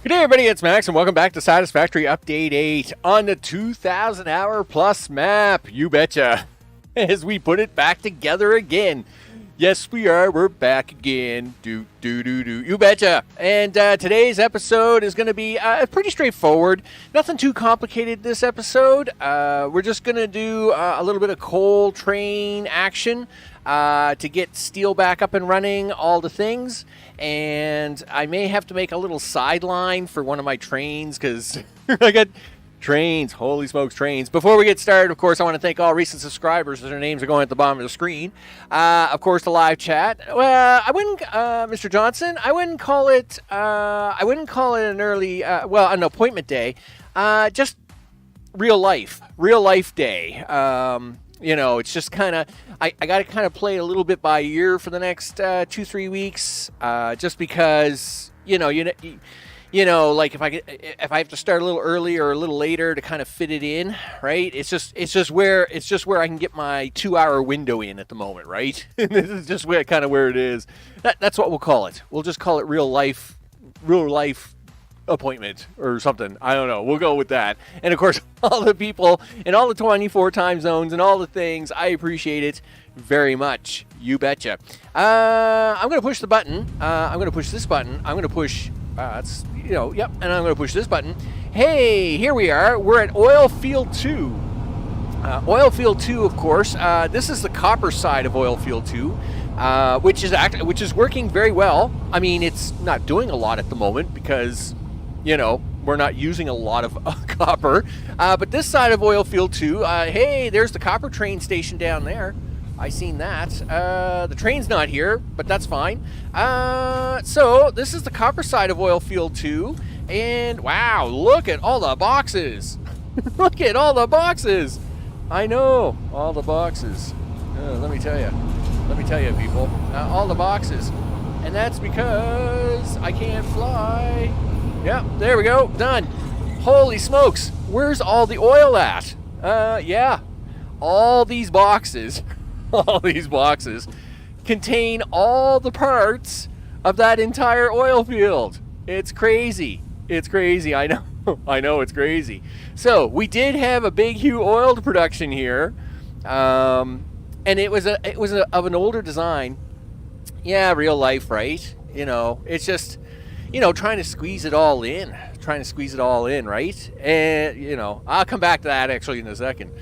Good day, everybody. It's Max, and welcome back to Satisfactory Update 8 on the 2,000 hour plus map. You betcha. As we put it back together again. Yes, we are. We're back again. You betcha. And today's episode is going to be pretty straightforward. Nothing too complicated this episode. We're just going to do a little bit of coal train action to get steel back up and running, all the things. And I may have to make a little sideline for one of my trains because I got trains. Holy smokes, trains. Before we get started, of course, I want to thank all recent subscribers. Their names are going at the bottom of the screen. Of course, the live chat. Well, I wouldn't, Mr. Johnson, I wouldn't call it an early, an appointment day. Just real life day. It's just kind of, I got to kind of play a little bit by ear for the next 2-3 weeks, just because, like if I have to start a little early or a little later to kind of fit it in, right? It's just where I can get my 2-hour window in at the moment, right? This is just where it is. That's what we'll call it. We'll just call it real life appointment or something. I don't know. We'll go with that. And of course, all the people in all the 24 time zones and all the things, I appreciate it very much. You betcha. I'm going to push the button. I'm going to push this button. I'm going to push, and I'm going to push this button. Hey, here we are. We're at Oil Field 2. Oil Field 2, of course. This is the copper side of Oil Field 2. Which is working very well. I mean, it's not doing a lot at the moment because, we're not using a lot of copper. But this side of Oil Field 2, hey, there's the copper train station down there. I seen that. The train's not here, but that's fine. So this is the copper side of Oil Field 2. And wow, look at all the boxes. Look at all the boxes. I know, all the boxes. Let me tell you, people, all the boxes. And that's because I can't fly. Yep, there we go, done. Holy smokes, where's all the oil at? Yeah, all these boxes contain all the parts of that entire oil field. It's crazy. I know. I know, it's crazy. So we did have a big huge oil production here. And it was of an older design. Yeah, real life, right? It's just, trying to squeeze it all in, right? And, I'll come back to that actually in a second.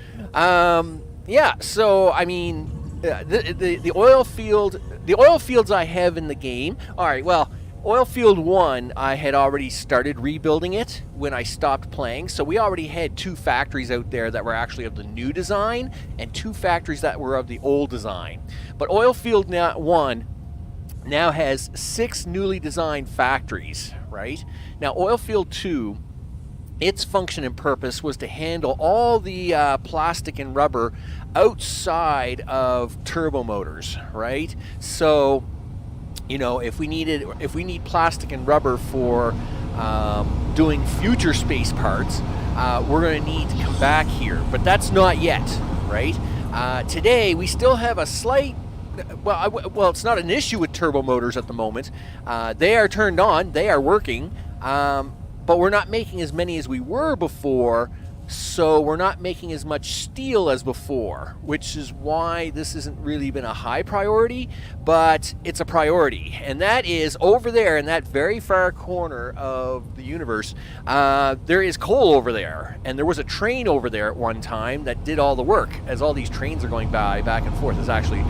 So, I mean, the oil fields I have in the game. All right, well, Oil Field 1, I had already started rebuilding it when I stopped playing. So we already had 2 factories out there that were actually of the new design and 2 factories that were of the old design. But Oil Field 1 now has 6 newly designed factories, right? Now Oil Field 2, its function and purpose was to handle all the plastic and rubber outside of turbo motors, right? So if we need plastic and rubber for doing future space parts, we're going to need to come back here. But that's not yet, right? Today, we still have a slight... Well, it's not an issue with turbo motors at the moment. They are turned on. They are working. But we're not making as many as we were before, so we're not making as much steel as before, which is why this hasn't really been a high priority, but it's a priority. And that is over there in that very far corner of the universe. There is coal over there, and there was a train over there at one time that did all the work. As all these trains are going by back and forth, this actually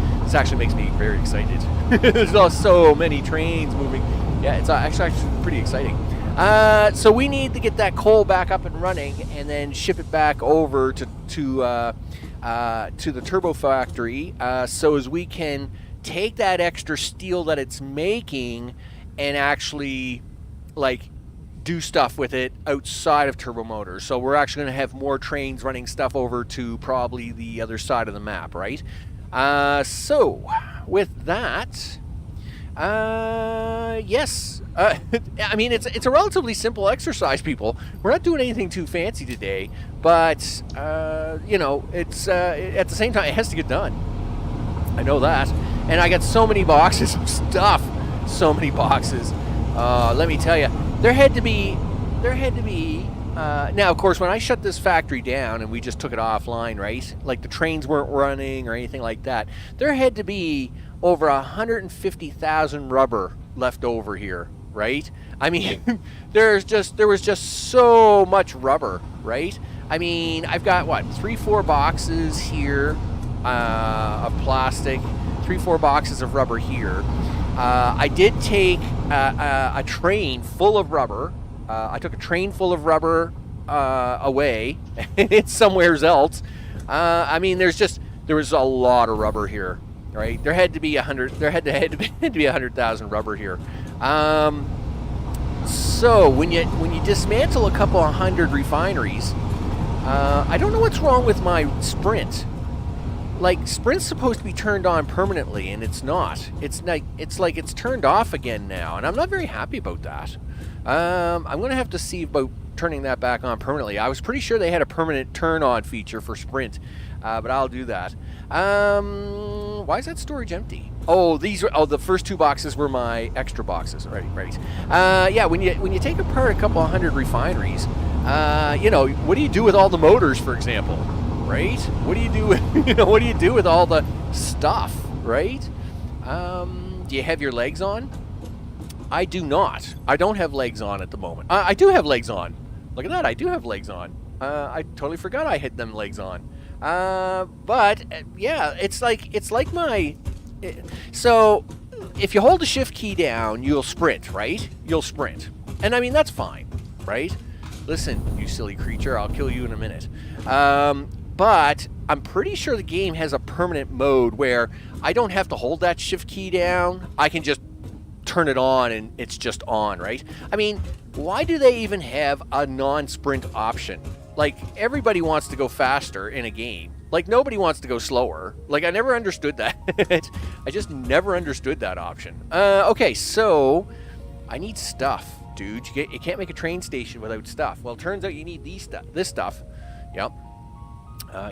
makes me very excited. There's so many trains moving. Yeah, it's actually pretty exciting. So we need to get that coal back up and running, and then ship it back over to the turbo factory, so as we can take that extra steel that it's making and actually do stuff with it outside of turbo motors. So we're actually going to have more trains running stuff over to probably the other side of the map, right? So with that. Yes. I mean, it's a relatively simple exercise, people. We're not doing anything too fancy today, but, it's, at the same time, it has to get done. I know that. And I got so many boxes of stuff. So many boxes. Let me tell you, there had to be there had to be. Now, of course, when I shut this factory down and we just took it offline, right? Like the trains weren't running or anything like that. There had to be over 150,000 rubber left over here, right? I mean, there was just so much rubber, right? I mean, I've got what, 3-4 boxes here of plastic, 3-4 boxes of rubber here. I did take a train full of rubber. I took a train full of rubber away. It's somewhere else. I mean, there was a lot of rubber here, right? There had to be 100,000 rubber here. So when you dismantle a couple of hundred refineries, I don't know what's wrong with my sprint. Like, sprint's supposed to be turned on permanently, and it's not. It's like it's turned off again now, and I'm not very happy about that. I'm going to have to see about turning that back on permanently. I was pretty sure they had a permanent turn-on feature for sprint, but I'll do that. Why is that storage empty? Oh, the first 2 boxes were my extra boxes. Right. Yeah, when you take apart a couple of hundred refineries, what do you do with all the motors, for example? Right? What do you do with, what do you do with all the stuff, right? Do you have your legs on? I do not. I don't have legs on at the moment. I do have legs on. Look at that. I do have legs on. I totally forgot I had them legs on. But yeah, it's like my. So if you hold the shift key down, you'll sprint, right? You'll sprint, and I mean that's fine, right? Listen, you silly creature, I'll kill you in a minute. But I'm pretty sure the game has a permanent mode where I don't have to hold that shift key down. I can just turn it on and it's just on, right? I mean, why do they even have a non-sprint option? Like, everybody wants to go faster in a game. Like, nobody wants to go slower. Like, I never understood that. I just never understood that option. Okay, so I need stuff, dude. You can't make a train station without stuff. Well, it turns out you need this stuff. Yep.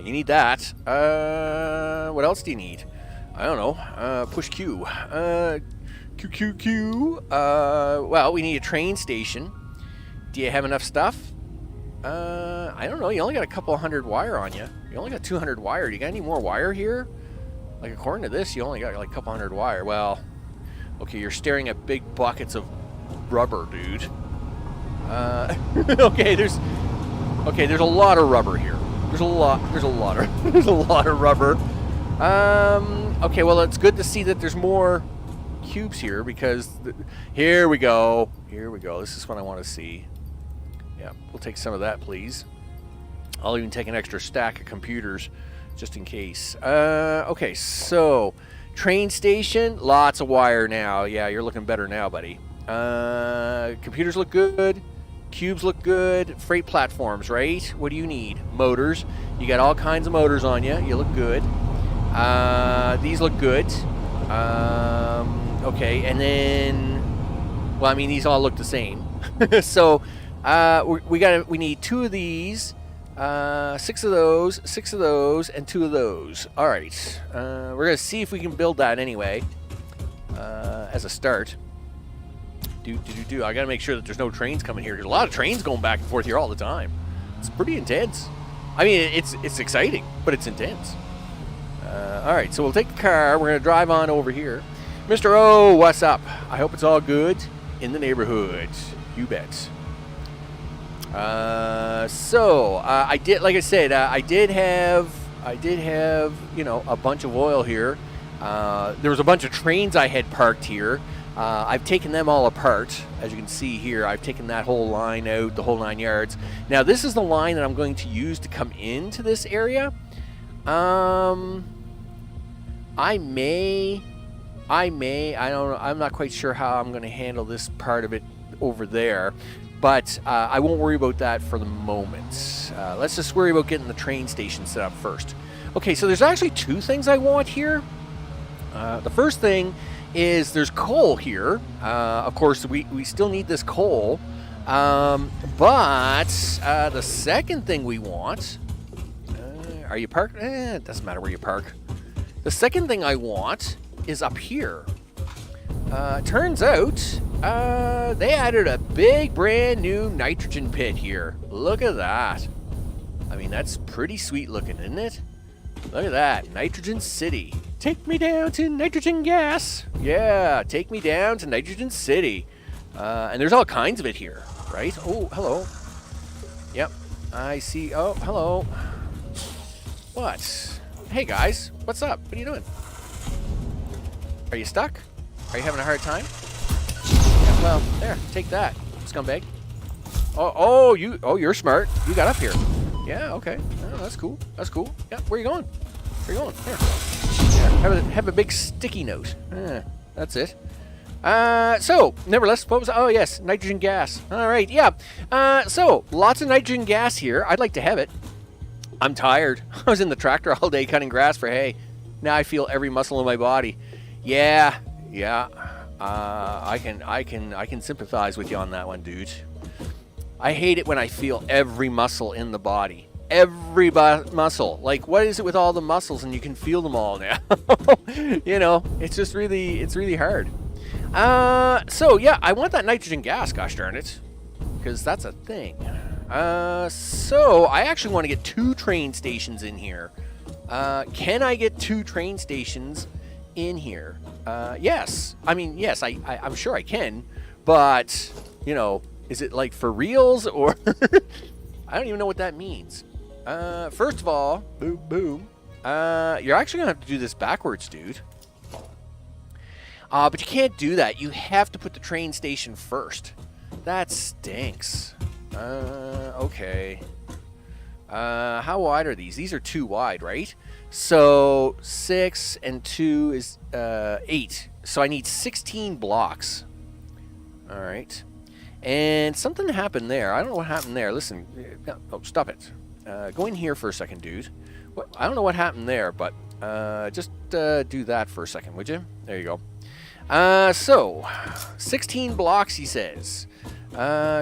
You need that. What else do you need? I don't know. Push Q. Q. Well, we need a train station. Do you have enough stuff? I don't know. You only got a couple of hundred wire on you. You only got 200 wire. Do you got any more wire here? Like, according to this, you only got like a couple hundred wire. Well, okay, you're staring at big buckets of rubber, dude. Okay, there's a lot of rubber here. There's a lot of rubber. Okay, well, it's good to see that there's more cubes here because here we go. This is what I want to see. Yeah, we'll take some of that, please. I'll even take an extra stack of computers just in case. Okay, so train station, lots of wire now. Yeah, you're looking better now, buddy. Computers look good. Cubes look good. Freight platforms, right? What do you need? Motors. You got all kinds of motors on you. You look good. These look good. Okay, and then, well, I mean, these all look the same. So we need 2 of these, 6 of those, and 2 of those. All right. We're gonna see if we can build that anyway as a start. I gotta make sure that there's no trains coming here. There's a lot of trains going back and forth here all the time. It's pretty intense. I mean, it's exciting, but it's intense. All right, so we'll take the car. We're gonna drive on over here. Mr. O, what's up? I hope it's all good in the neighborhood. You bet. So I did, like I said, I did have a bunch of oil here. There was a bunch of trains I had parked here. I've taken them all apart. As you can see here, I've taken that whole line out, the whole 9 yards. Now, this is the line that I'm going to use to come into this area. I don't know. I'm not quite sure how I'm going to handle this part of it over there. But I won't worry about that for the moment. Let's just worry about getting the train station set up first. Okay, so there's actually 2 things I want here. The first thing is there's coal here. Of course, we still need this coal. But the second thing we want... are you parked? It doesn't matter where you park. The second thing I want is up here. Turns out They added a big brand new nitrogen pit here. Look at that. I mean, that's pretty sweet looking, isn't it? Look at that. Nitrogen City. Take me down to nitrogen gas. Yeah, take me down to nitrogen city. And there's all kinds of it here, right? Oh, hello. Yep, I see. Oh, hello. What? Hey, guys. What's up? What are you doing? Are you stuck? Are you having a hard time? Yeah, well, there. Take that, scumbag. Oh, you're smart. You got up here. Yeah, okay. Oh, that's cool. That's cool. Yeah, where are you going? Where are you going? Here. Yeah, have a big sticky note. That's it. So, nevertheless, what was... Oh, yes, nitrogen gas. All right, yeah. So, lots of nitrogen gas here. I'd like to have it. I'm tired. I was in the tractor all day cutting grass for hay. Now I feel every muscle in my body. Yeah. I can sympathize with you on that one, dude. I hate it when I feel every muscle in the body. Every muscle. Like, what is it with all the muscles and you can feel them all now? You know, it's really hard. So, yeah, I want that nitrogen gas, gosh darn it. Because that's a thing. So, I actually want to get 2 train stations in here. Can I get 2 train stations in here? Yes. I mean, yes, I'm sure I can. But, you know... Is it like for reals or... I don't even know what that means. First of all, boom, boom. You're actually going to have to do this backwards, dude. But you can't do that. You have to put the train station first. That stinks. Okay. How wide are these? These are 2 wide, right? So 6 and 2 is 8. So I need 16 blocks. All right. And something happened there. I don't know what happened there. Listen. Oh, stop it. Go in here for a second, dude. I don't know what happened there, but just do that for a second, would you? There you go. So, 16 blocks, he says.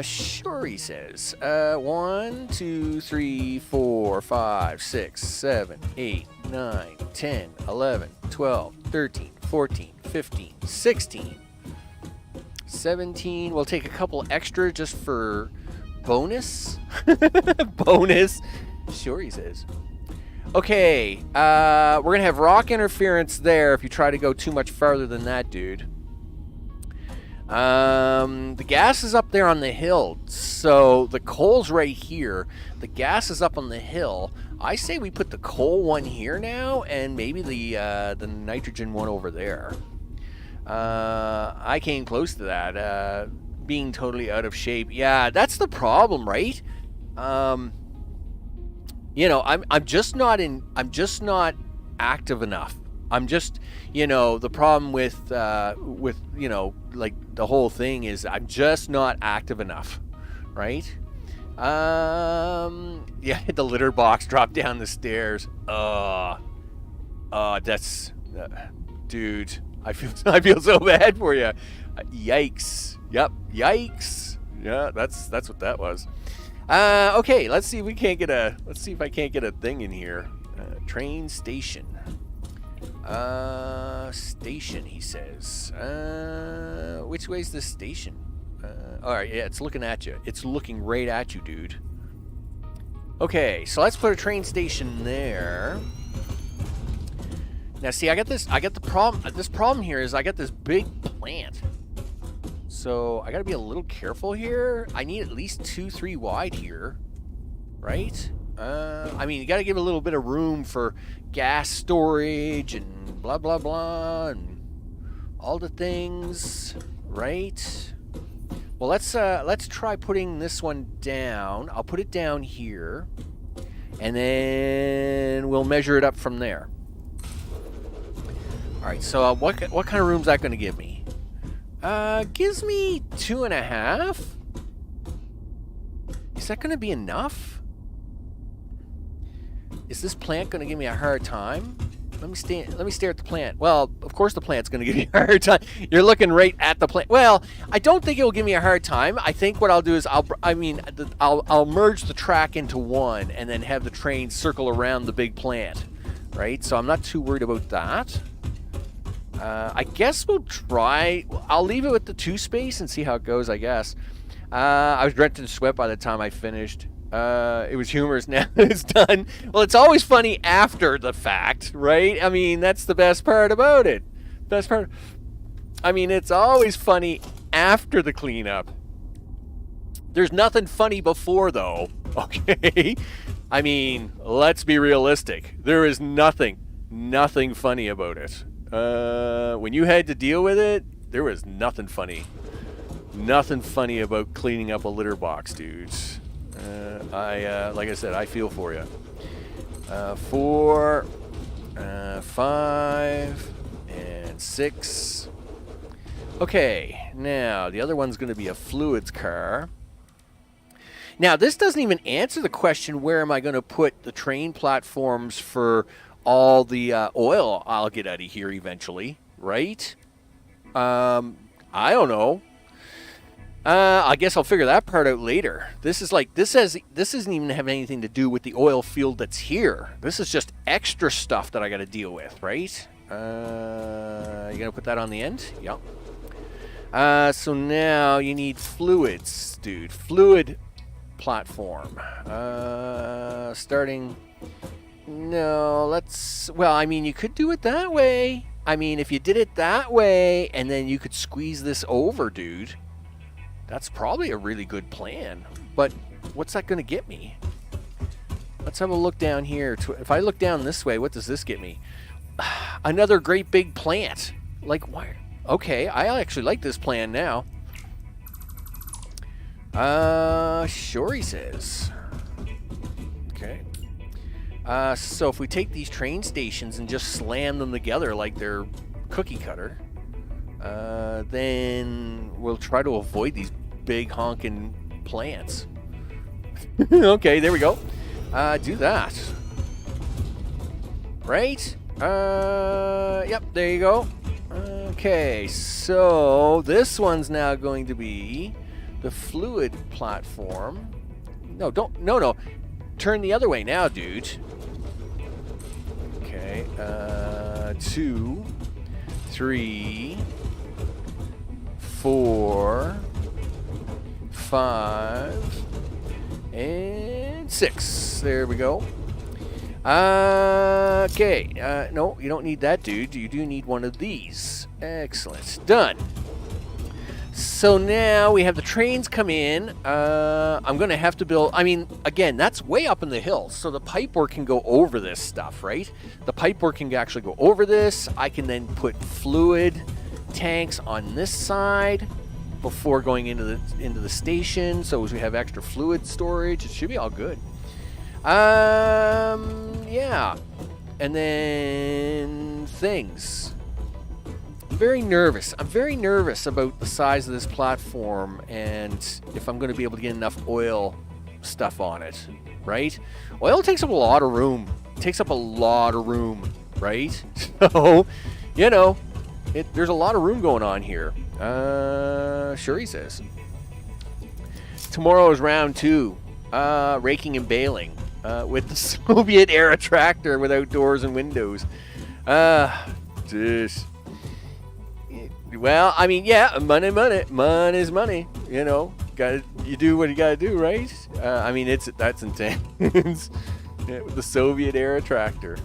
Sure, he says. 1, 2, 3, 4, 5, 6, 7, 8, 9, 10, 11, 12, 13, 14, 15, 16. 17. We'll take a couple extra just for bonus. Bonus. Sure, he says. Okay. We're going to have rock interference there if you try to go too much farther than that, dude. The gas is up there on the hill. So the coal's right here. The gas is up on the hill. I say we put the coal one here now and maybe the nitrogen one over there. I came close to that, being totally out of shape. Yeah, that's the problem, right? You know, I'm just not active enough. I'm just, you know, the problem with, you know, like the whole thing is I'm just not active enough, right? Yeah, the litter box dropped down the stairs. That's, dude. I feel so bad for you. Yikes. Yep. Yikes. Yeah, that's what that was. Okay, let's see if I can't get a thing in here. Train station. Station, he says. Which way's the station? All right, yeah, it's looking at you. It's looking right at you, dude. Okay, so let's put a train station there. Now, see, I got the problem. This problem here is I got this big plant. So I got to be a little careful here. I need at least 2, 3 wide here, right? I mean, you got to give a little bit of room for gas storage and blah, blah, blah, and all the things, right? Well, let's try putting this one down. I'll put it down here, and then we'll measure it up from there. All right, so what kind of room is that going to give me? Gives me 2.5. Is that going to be enough? Is this plant going to give me a hard time? Let me stare at the plant. Well, of course the plant's going to give me a hard time. You're looking right at the plant. Well, I don't think it will give me a hard time. I think what I'll do is I'll merge the track into one and then have the train circle around the big plant, right? So I'm not too worried about that. I guess we'll try. I'll leave it with the 2 space and see how it goes, I guess. I was drenched in sweat by the time I finished. It was humorous. Now it's done. Well, it's always funny after the fact, right? I mean, that's the best part about it. Best part. I mean, it's always funny after the cleanup. There's nothing funny before, though. Okay? I mean, let's be realistic. There is nothing funny about it. When you had to deal with it, there was nothing funny. Nothing funny about cleaning up a litter box, dudes. Like I said, I feel for you. 4, 5, and 6. Okay, now the other one's going to be a fluids car. Now, this doesn't even answer the question, where am I going to put the train platforms for all the oil I'll get out of here eventually, right? I don't know. I guess I'll figure that part out later. This isn't even have anything to do with the oil field that's here. This is just extra stuff that I got to deal with, right? You gonna put that on the end? Yep. So now you need fluids, dude. Fluid platform. Starting. No, let's. Well, I mean, you could do it that way. I mean, if you did it that way, and then you could squeeze this over, dude. That's probably a really good plan. But what's that going to get me? Let's have a look down here. If I look down this way, what does this get me? Another great big plant. Like, why? Okay, I actually like this plan now. Sure, he says. Okay. So if we take these train stations and just slam them together like they're cookie cutter, then we'll try to avoid these big honking plants. Okay, there we go. Do that. Right? Yep, there you go. Okay, so this one's now going to be the fluid platform. No, no. Turn the other way now, dude. Okay, 2, 3, 4, 5, and 6. There we go. Okay. No, you don't need that, dude. You do need one of these. Excellent. Done. So now we have the trains come in. I'm going to have to build... I mean, again, that's way up in the hills, so the pipework can go over this stuff, right? The pipework can actually go over this. I can then put fluid tanks on this side before going into the station, so as we have extra fluid storage. It should be all good. Yeah. And then things. I'm very nervous. I'm very nervous about the size of this platform and if I'm going to be able to get enough oil stuff on it, right? Oil takes up a lot of room. It takes up a lot of room, right? So, you know, there's a lot of room going on here. Sure, he says. Tomorrow is round 2. Raking and baling. With the Soviet-era tractor with doors and windows. Just... Well, I mean, yeah, money's money. You know, you do what you gotta do, right? I mean, that's intense. Yeah, with the Soviet-era tractor.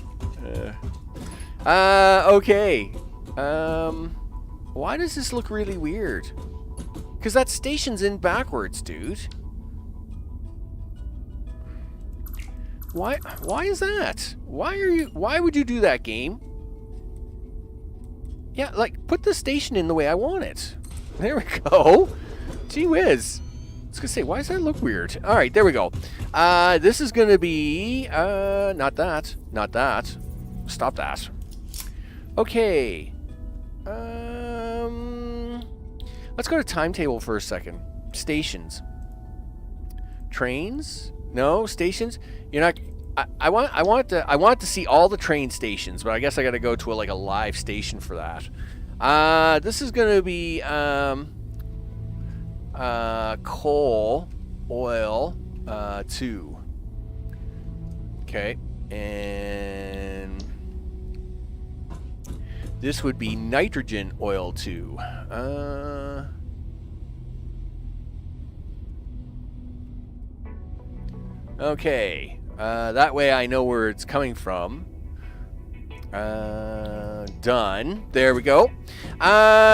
Okay. Why does this look really weird? Because that station's in backwards, dude. Why is that? Why would you do that, game? Yeah, like, put the station in the way I want it. There we go. Gee whiz. I was gonna say, why does that look weird? Alright, there we go. This is gonna be, not that. Not that. Stop that. Okay. Let's go to timetable for a second. Stations. Trains? No, stations? You're not... I want to see all the train stations, but I guess I got to go to a live station for that. This is going to be coal, oil, 2. Okay, and This would be nitrogen oil 2. Okay. That way I know where it's coming from. Done. There we go.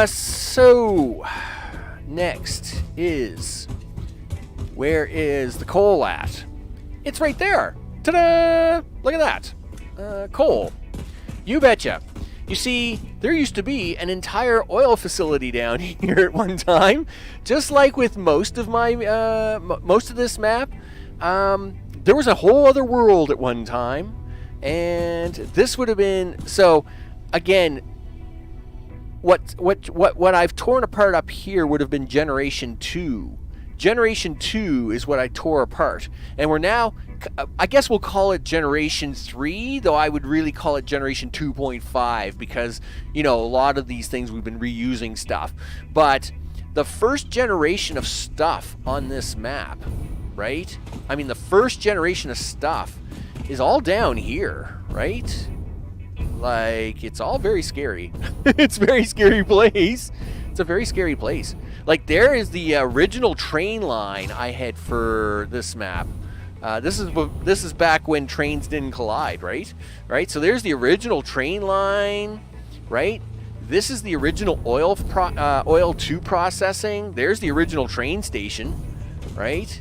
So next is, where is the coal at? It's right there. Ta-da! Look at that. Coal. You betcha. You see, there used to be an entire oil facility down here at one time, just like with most of my most of this map. There was a whole other world at one time, and this would have been, so again, what I've torn apart up here would have been Generation 2. Generation 2 is what I tore apart, and we're now, I guess we'll call it Generation 3, though I would really call it Generation 2.5, because, you know, a lot of these things we've been reusing stuff. But the first generation of stuff on this map, right? I mean, the first generation of stuff is all down here, right? Like, it's all very scary. It's a very scary place. It's a very scary place. Like, there is the original train line I had for this map. This is back when trains didn't collide, right? Right. So there's the original train line, right? This is the original oil 2 processing. There's the original train station, right?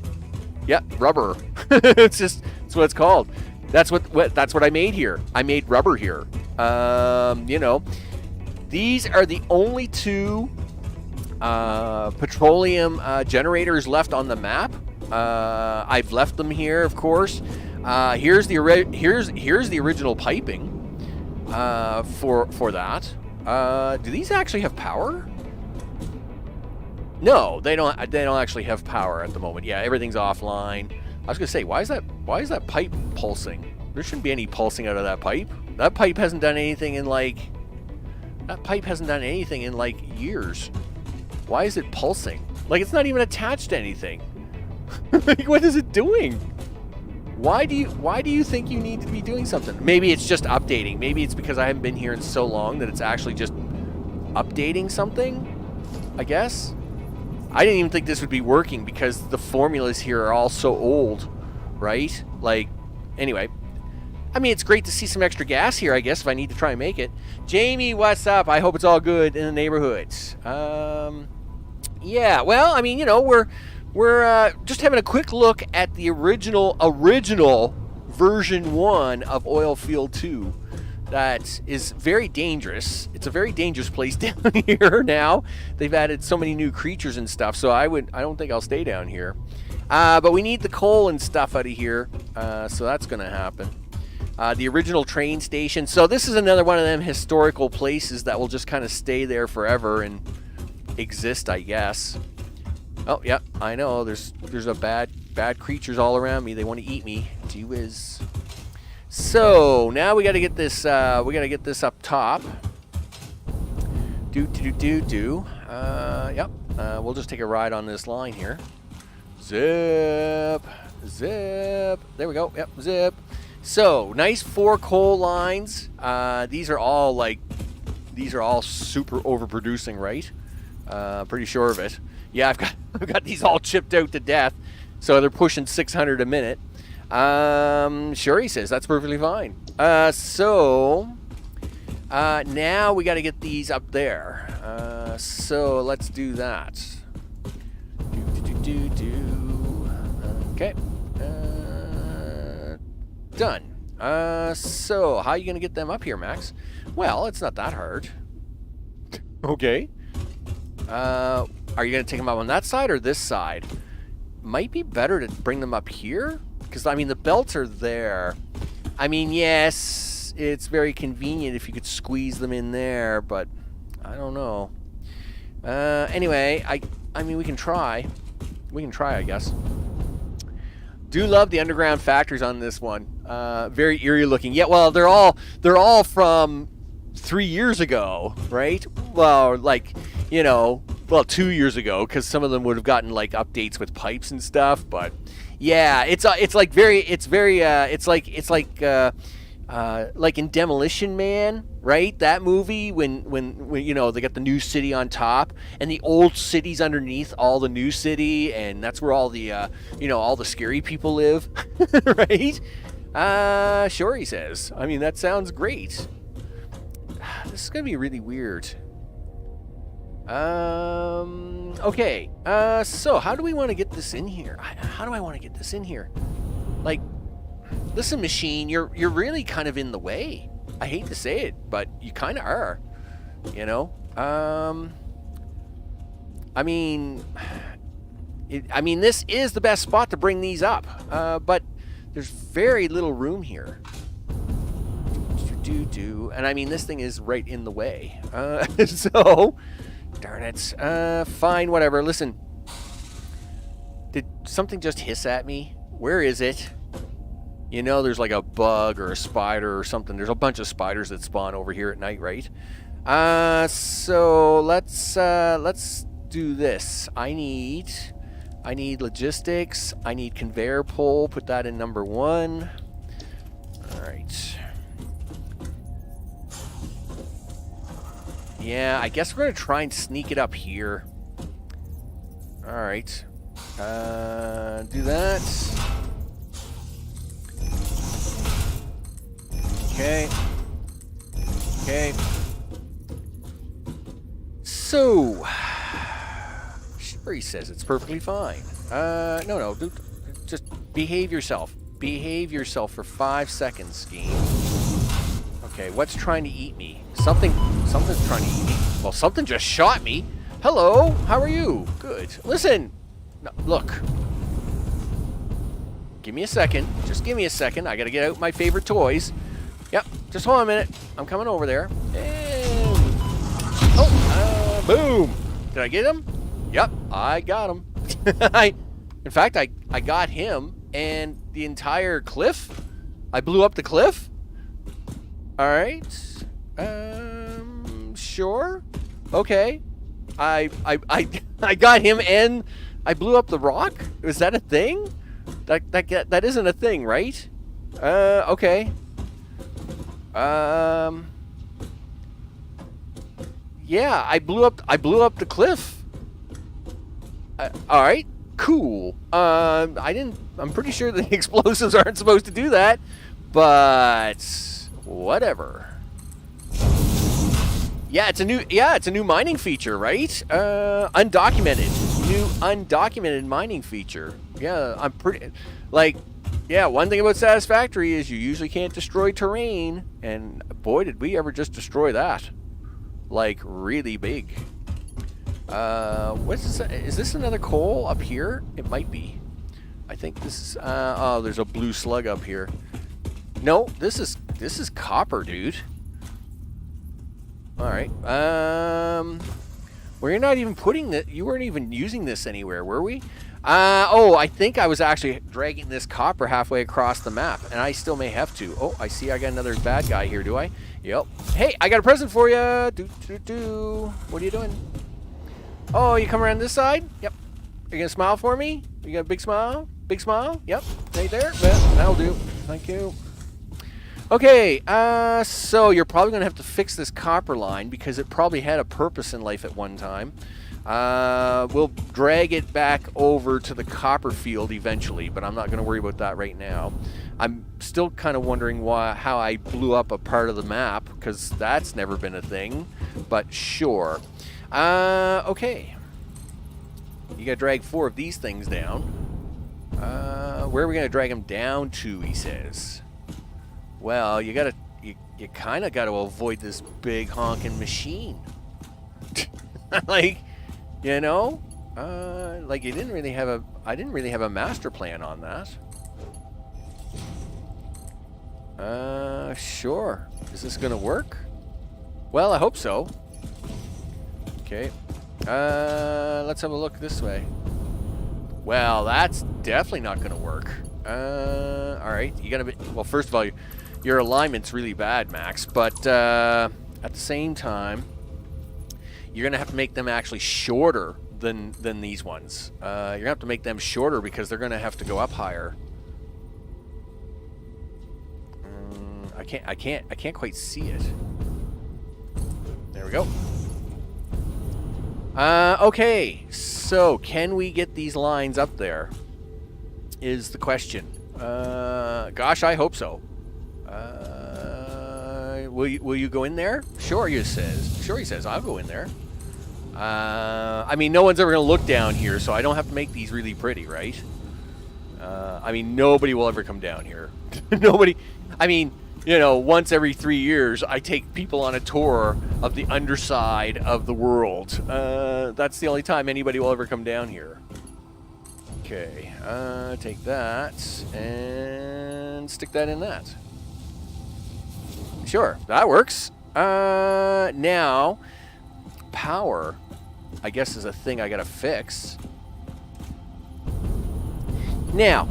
Yep, rubber. It's what it's called. That's what I made here. I made rubber here. You know, these are the only 2 petroleum generators left on the map. I've left them here, of course. Here's the original piping for that. Do these actually have power? No, they don't actually have power at the moment. Yeah, everything's offline. I was gonna say, why is that pipe pulsing? There shouldn't be any pulsing out of that pipe. That pipe hasn't done anything in like years. Why is it pulsing? Like, it's not even attached to anything. Like, what is it doing? Why do you think you need to be doing something? Maybe it's just updating. Maybe it's because I haven't been here in so long that it's actually just updating something, I guess. I didn't even think this would be working because the formulas here are all so old, right? Like, anyway. I mean, it's great to see some extra gas here, I guess, if I need to try and make it. Jamie, what's up? I hope it's all good in the neighborhood. Yeah, well, I mean, you know, we're just having a quick look at the original version 1 of Oilfield 2. That is very dangerous. It's a very dangerous place down here now. They've added so many new creatures and stuff, so I don't think I'll stay down here. But we need the coal and stuff out of here, so that's going to happen. The original train station. So this is another one of them historical places that will just kind of stay there forever and exist, I guess. Oh, yeah, I know. There's a bad creatures all around me. They want to eat me. Gee whiz. So now we got to get this. We got to get this up top. Yep. We'll just take a ride on this line here. Zip, zip. There we go. Yep, zip. So nice 4 coal lines. These are all super overproducing, right? Pretty sure of it. Yeah, I've got these all chipped out to death, so they're pushing 600 a minute. Sure, he says that's perfectly fine. So now we got to get these up there. So let's do that. Okay. Done. So how are you gonna get them up here, Max? Well, it's not that hard. Okay. Are you going to take them up on that side or this side? Might be better to bring them up here. Because, I mean, the belts are there. I mean, yes, it's very convenient if you could squeeze them in there. But, I don't know. Anyway, I mean, we can try. We can try, I guess. Do love the underground factories on this one. Very eerie looking. Yeah, well, they're all from 3 years ago, right? Well, like, you know, well, 2 years ago, because some of them would have gotten like updates with pipes and stuff. But yeah, it's like like in Demolition Man, right? That movie when you know they got the new city on top and the old city's underneath all the new city, and that's where all the you know, all the scary people live, right? Sure, he says. I mean, that sounds great. This is gonna be really weird. Okay. So how do we want to get this in here? How do I want to get this in here? Like, listen, machine, you're really kind of in the way. I hate to say it, but you kind of are. You know. I mean, this is the best spot to bring these up. But there's very little room here. And I mean, this thing is right in the way. So, darn it. Fine, whatever. Listen, did something just hiss at me? Where is it? You know, there's like a bug or a spider or something. There's a bunch of spiders that spawn over here at night, right? So let's do this. I need logistics. I need conveyor pole. Put that in number 1. All right. Yeah, I guess we're gonna try and sneak it up here. All right. Do that. Okay. Okay. So, sure, he says it's perfectly fine. No, dude, just behave yourself. Behave yourself for 5 seconds, game. Okay, what's trying to eat me? Something's trying to eat me. Well, something just shot me. Hello, how are you? Good. Listen, no, look. Give me a second. Just give me a second. I gotta get out my favorite toys. Yep, just hold on a minute. I'm coming over there. And... oh, boom. Did I get him? Yep, I got him. In fact, I got him and the entire cliff. I blew up the cliff. All right. Sure. Okay. I got him and I blew up the rock. Is that a thing? That isn't a thing, right? Okay. Yeah, I blew up the cliff. All right, cool. I'm pretty sure the explosives aren't supposed to do that, but whatever. Yeah, it's a new mining feature, right? Undocumented. New undocumented mining feature. Yeah, I'm pretty yeah, one thing about Satisfactory is you usually can't destroy terrain, and boy, did we ever just destroy that. Like, really big. What's this? Is this another coal up here? It might be. I think this is, oh, there's a blue slug up here. No, this is copper, dude. Alright, we're not even putting that, you weren't even using this anywhere, were we? Oh, I think I was actually dragging this copper halfway across the map, and I still may have to. Oh, I see I got another bad guy here, do I? Yep. Hey, I got a present for you. What are you doing? Oh, you come around this side? Yep. Are you gonna smile for me? You got a big smile? Big smile? Yep. Right there? Well, that'll do. Thank you. Okay, so you're probably gonna have to fix this copper line because it probably had a purpose in life at one time. We'll drag it back over to the copper field eventually, but I'm not going to worry about that right now. I'm still kind of wondering how I blew up a part of the map, because that's never been a thing, but sure. Okay. You got to drag 4 of these things down. Where are we going to drag them down to, he says. Well, you kind of got to avoid this big honking machine. Like... you know, like I didn't really have a master plan on that. Sure. Is this gonna work? Well, I hope so. Okay. Let's have a look this way. Well, that's definitely not gonna work. All right. You gotta be, well, first of all, your alignment's really bad, Max, but at the same time, you're going to have to make them actually shorter than these ones. You're going to have to make them shorter because they're going to have to go up higher. I I can't quite see it. There we go. Okay, so can we get these lines up there? Is the question. Gosh, I hope so. Will you go in there? Sure, he says. Sure, he says. I'll go in there. I mean, no one's ever going to look down here, so I don't have to make these really pretty, right? I mean, nobody will ever come down here. Nobody. I mean, you know, once every 3 years, I take people on a tour of the underside of the world. That's the only time anybody will ever come down here. Okay, take that and stick that in that. Sure, that works. Now, power, I guess, is a thing I gotta fix. Now,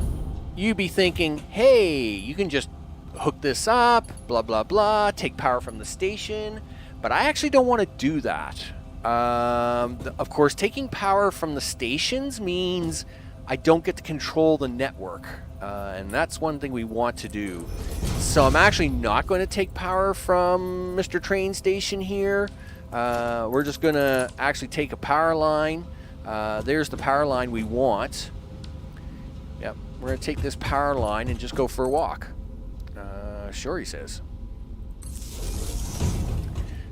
you be thinking, hey, you can just hook this up, blah, blah, blah, take power from the station. But I actually don't want to do that. Of course, taking power from the stations means I don't get to control the network. And that's one thing we want to do. So I'm actually not going to take power from Mr. Train Station here. We're just going to actually take a power line. There's the power line we want. Yep, we're going to take this power line and just go for a walk. Sure, he says.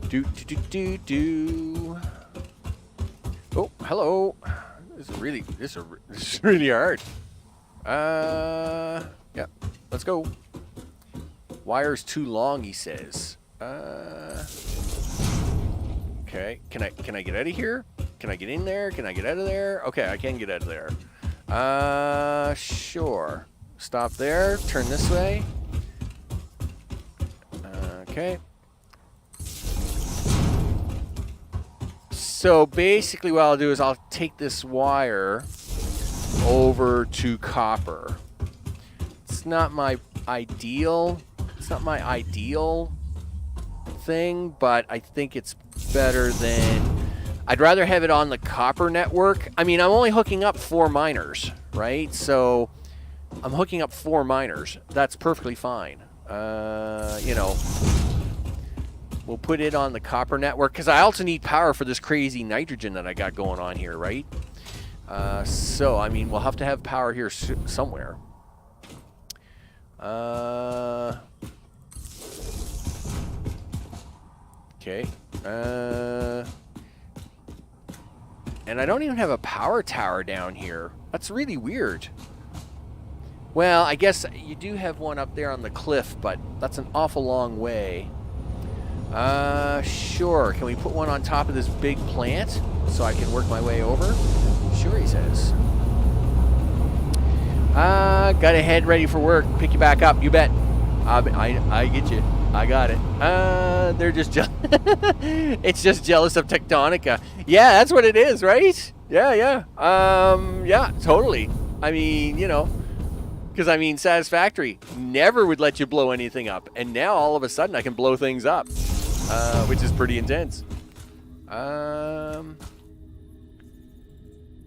Do. Oh, hello. This is really hard. Yeah, let's go. Wire's too long, he says. Okay, can I get out of here? Can I get in there? Can I get out of there? Okay, I can get out of there. Sure. Stop there. Turn this way. Okay. So basically what I'll do is I'll take this wire over to copper. It's not my ideal thing, but I think it's better than... I'd rather have it on the copper network. I mean, I'm only hooking up 4 miners, right? So I'm hooking up 4 miners. That's perfectly fine. You know, we'll put it on the copper network because I also need power for this crazy nitrogen that I got going on here, right? So, I mean, we'll have to have power here somewhere. Okay. And I don't even have a power tower down here. That's really weird. Well, I guess you do have one up there on the cliff, but that's an awful long way. Sure. Can we put one on top of this big plant so I can work my way over? Sure, he says. Got a head ready for work. Pick you back up. You bet. I get you. I got it. They're just it's just jealous of Tectonica. Yeah, that's what it is, right? Yeah. Yeah, totally. I mean, you know, because I mean, Satisfactory never would let you blow anything up, and now all of a sudden I can blow things up, which is pretty intense.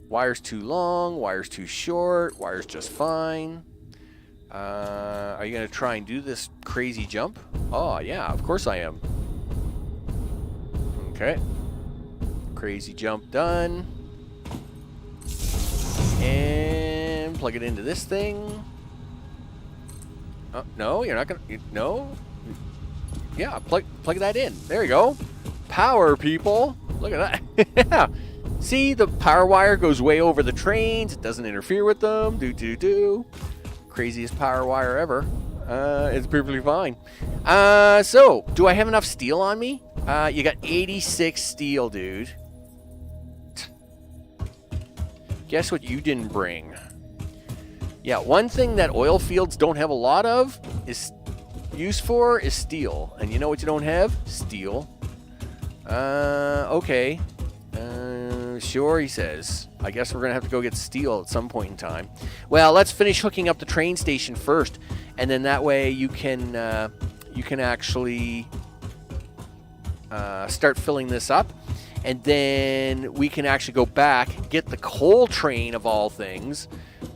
Wire's too long. Wire's too short. Wire's just fine. Are you going to try and do this crazy jump? Oh, yeah, of course I am. Okay. Crazy jump done. And plug it into this thing. Oh, no, you're not going to... No? Yeah, plug that in. There you go. Power, people. Look at that. Yeah. See, the power wire goes way over the trains. It doesn't interfere with them. Do. Craziest power wire ever. It's perfectly fine. So, do I have enough steel on me? You got 86 steel, dude. Guess what you didn't bring? Yeah, one thing that oil fields don't have a lot of is steel. And you know what you don't have? Steel. Okay. Sure, he says. I guess we're going to have to go get steel at some point in time. Well, let's finish hooking up the train station first, and then that way you can actually start filling this up, and then we can actually go back, get the coal train of all things,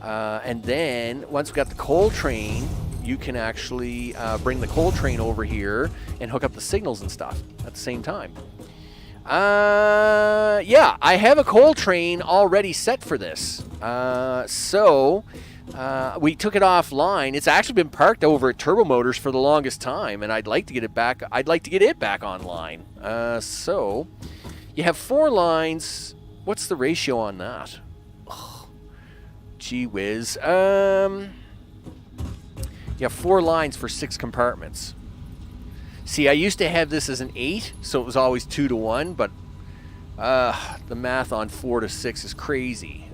and then once we got the coal train, you can actually bring the coal train over here and hook up the signals and stuff at the same time. Yeah, I have a coal train already set for this. We took it offline. It's actually been parked over at Turbo Motors for the longest time, and I'd like to get it back. I'd like to get it back online. So you have 4 lines. What's the ratio on that? Oh, gee whiz. You have 4 lines for 6 compartments. See, I used to have this as an 8, so it was always 2 to 1, but the math on 4 to 6 is crazy.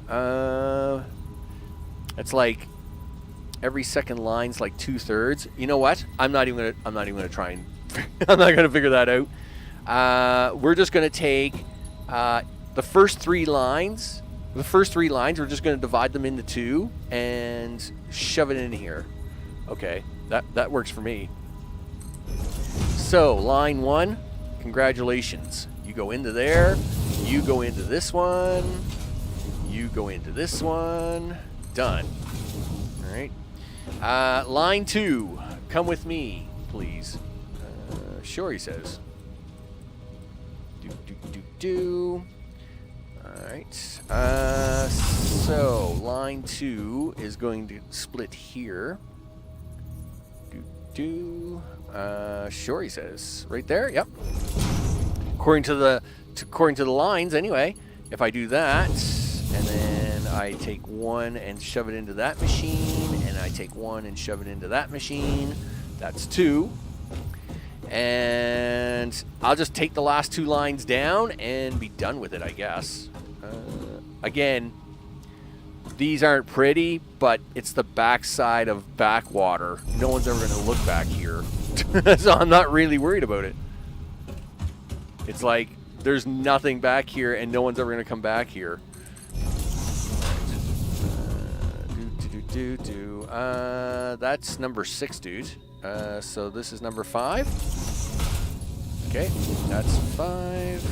It's like every second line's like 2/3. You know what? I'm not even gonna try and I'm not gonna figure that out. We're just gonna take the first 3 lines. The first 3 lines, we're just gonna divide them into 2 and shove it in here. Okay, that works for me. So line 1, congratulations. You go into there. You go into this one. You go into this one. Done. All right. Line 2, come with me, please. Sure, he says. Do. All right. So line 2 is going to split here. Sure, he says. Right there. Yep. According to the lines, anyway. If I do that, and then I take 1 and shove it into that machine, and I take 1 and shove it into that machine. That's 2. And I'll just take the last 2 lines down and be done with it, I guess. Again, these aren't pretty, but it's the backside of backwater. No one's ever going to look back here. So I'm not really worried about it. It's like there's nothing back here and no one's ever going to come back here. That's number 6, dude. So this is number 5. Okay, that's 5.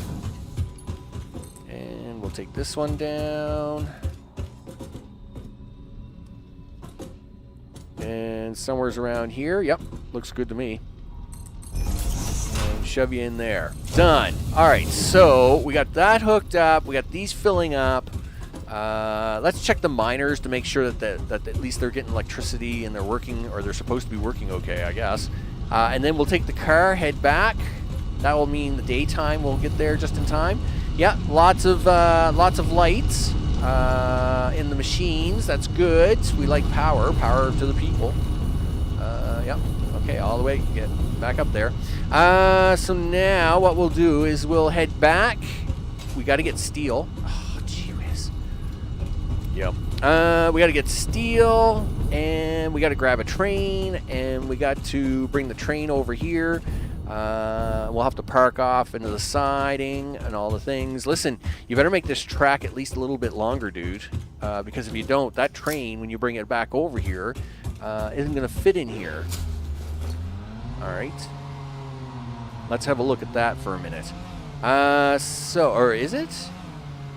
And we'll take this one down. And somewhere's around here. Yep, looks good to me. And shove you in there. Done. All right, so we got that hooked up. We got these filling up. Let's check the miners to make sure that at least they're getting electricity and they're working, or they're supposed to be working okay, I guess. And then we'll take the car, head back. That will mean the daytime we'll get there just in time. Yeah, lots of lights in the machines. That's good. We like power to the people. Yep. Okay, all the way. Get back up there. So now what we'll do is we'll head back. We got to get steel. Oh, gee whiz. Yep. We got to get steel, and we got to grab a train, and we got to bring the train over here. We'll have to park off into the siding and all the things. Listen, you better make this track at least a little bit longer, dude, because if you don't, that train, when you bring it back over here, isn't going to fit in here. All right. Let's have a look at that for a minute. Or is it?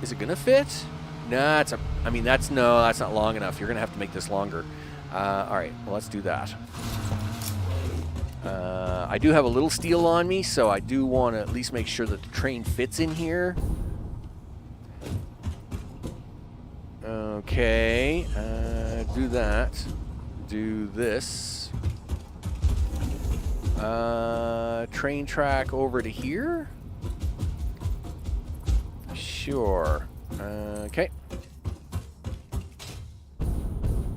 Is it going to fit? Nah, that's not long enough. You're going to have to make this longer. All right, well, let's do that. I do have a little steel on me, so I do want to at least make sure that the train fits in here. Okay, do that. Do this. Train track over to here. Sure. Okay.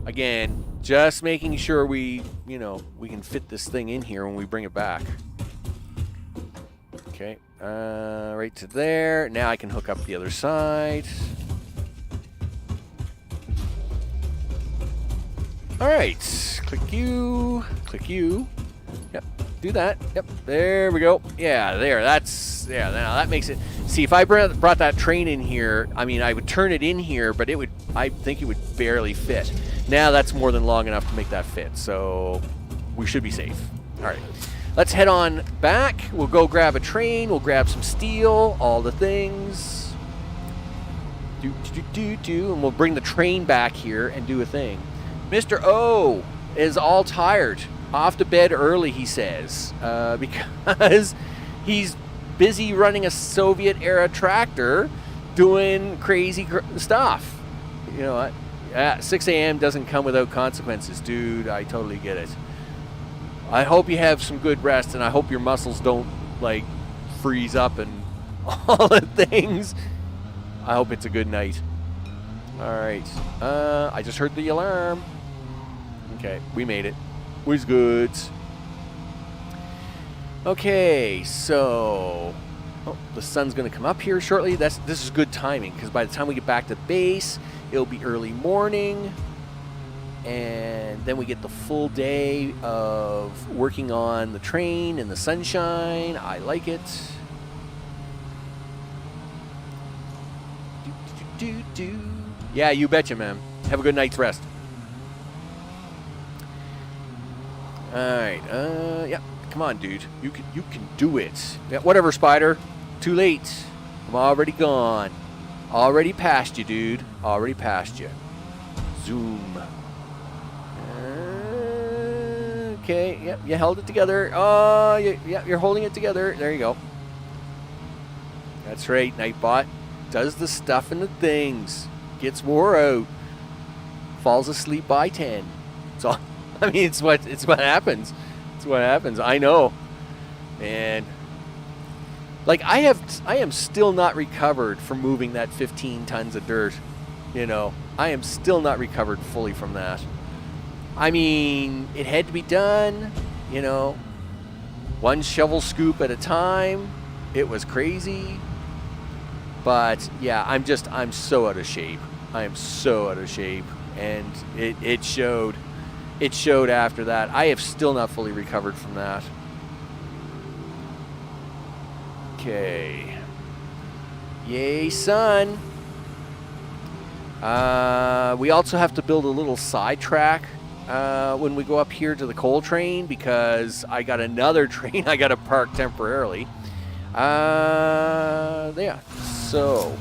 Again, just making sure we can fit this thing in here when we bring it back. Okay, right to there. Now I can hook up the other side. All right, click you. Yep, do that. Yep, there we go. Yeah, there. Now that makes it. See, if I brought that train in here, I would turn it in here, but I think it would barely fit. Now that's more than long enough to make that fit, so we should be safe. All right, let's head on back. We'll go grab a train. We'll grab some steel, all the things. And we'll bring the train back here and do a thing. Mr. O, is all tired. Off to bed early, he says, because he's busy running a Soviet-era tractor doing crazy stuff. You know what? 6 a.m. doesn't come without consequences, dude. I totally get it. I hope you have some good rest, and I hope your muscles don't, like, freeze up and all the things. I hope it's a good night. All right. I just heard the alarm. Okay, we made it. Was good. Okay, so the sun's going to come up here shortly. This is good timing, because by the time we get back to base, it'll be early morning, and then we get the full day of working on the train in the sunshine. I like it. Yeah, you betcha, man. Have a good night's rest. All right. Yeah. Come on, dude. You can do it. Yeah. Whatever, Spider. Too late. I'm already gone. Already past you, dude. Already past you. Zoom. Okay. Yep. You held it together. Oh, yeah. You're holding it together. There you go. That's right. Nightbot does the stuff and the things. Gets wore out. Falls asleep by 10. So, I mean, it's what happens. It's what happens. I know, man. Like I am still not recovered from moving that 15 tons of dirt. You know, I am still not recovered fully from that. I mean, it had to be done. You know, one shovel scoop at a time. It was crazy. But yeah, I'm so out of shape. I am so out of shape, and it showed. It showed after that. I have still not fully recovered from that. Okay. Yay, sun. We also have to build a little side track when we go up here to the coal train, because I got another train I got to park temporarily. Yeah. So,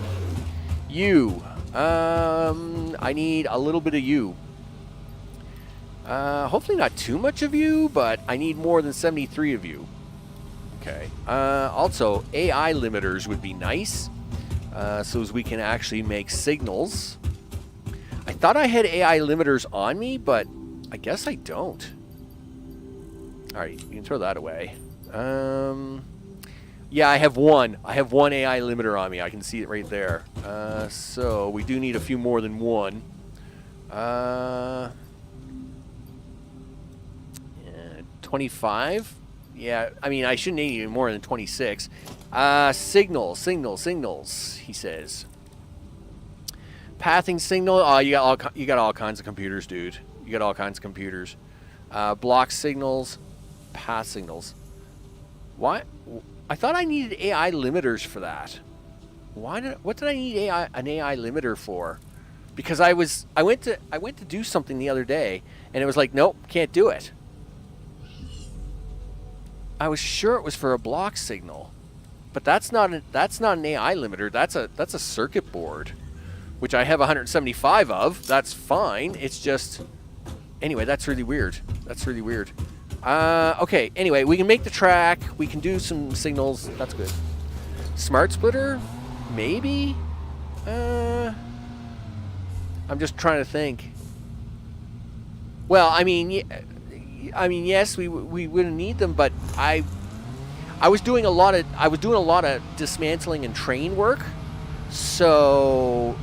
you. I need a little bit of you. Hopefully not too much of you, but I need more than 73 of you. Okay. Also, AI limiters would be nice, so as we can actually make signals. I thought I had AI limiters on me, but I guess I don't. All right, you can throw that away. Yeah, I have one. I have one AI limiter on me. I can see it right there. So we do need a few more than one. 25? Yeah, I mean, I shouldn't need any more than 26. Signals, he says. Pathing signal. Oh, you got all kinds of computers, dude. You got all kinds of computers. Block signals, path signals. What? I thought I needed AI limiters for that. What did I need an AI limiter for? Because I went to do something the other day, and it was like, nope, can't do it. I was sure it was for a block signal, but that's not an AI limiter. That's a circuit board, which I have 175 of. That's fine. It's just, anyway, that's really weird. That's really weird. Okay. Anyway, we can make the track. We can do some signals. That's good. Smart splitter, maybe. I'm just trying to think. Well, I mean, yes, we wouldn't need them, but I was doing a lot of dismantling and train work, so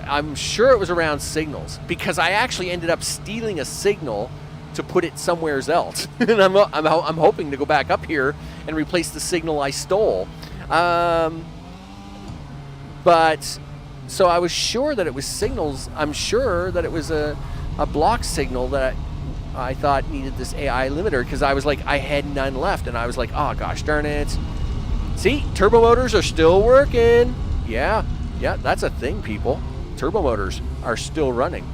I'm sure it was around signals, because I actually ended up stealing a signal to put it somewhere else, and I'm hoping to go back up here and replace the signal I stole. But so I was sure that it was signals. I'm sure that it was a block signal that I thought needed this AI limiter, because I was like, I had none left, and I was like, oh gosh darn it. See, turbo motors are still working. Yeah, that's a thing, people. Turbo motors are still running.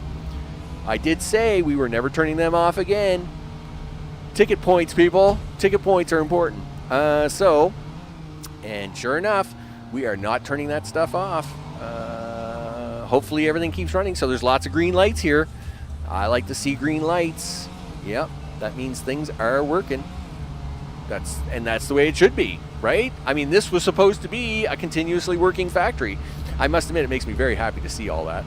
I did say we were never turning them off again. Ticket points, people. Ticket points are important. And sure enough, we are not turning that stuff off. Hopefully everything keeps running, so there's lots of green lights here. I like to see green lights. Yep, that means things are working. That's the way it should be, right? I mean, this was supposed to be a continuously working factory. I must admit, it makes me very happy to see all that.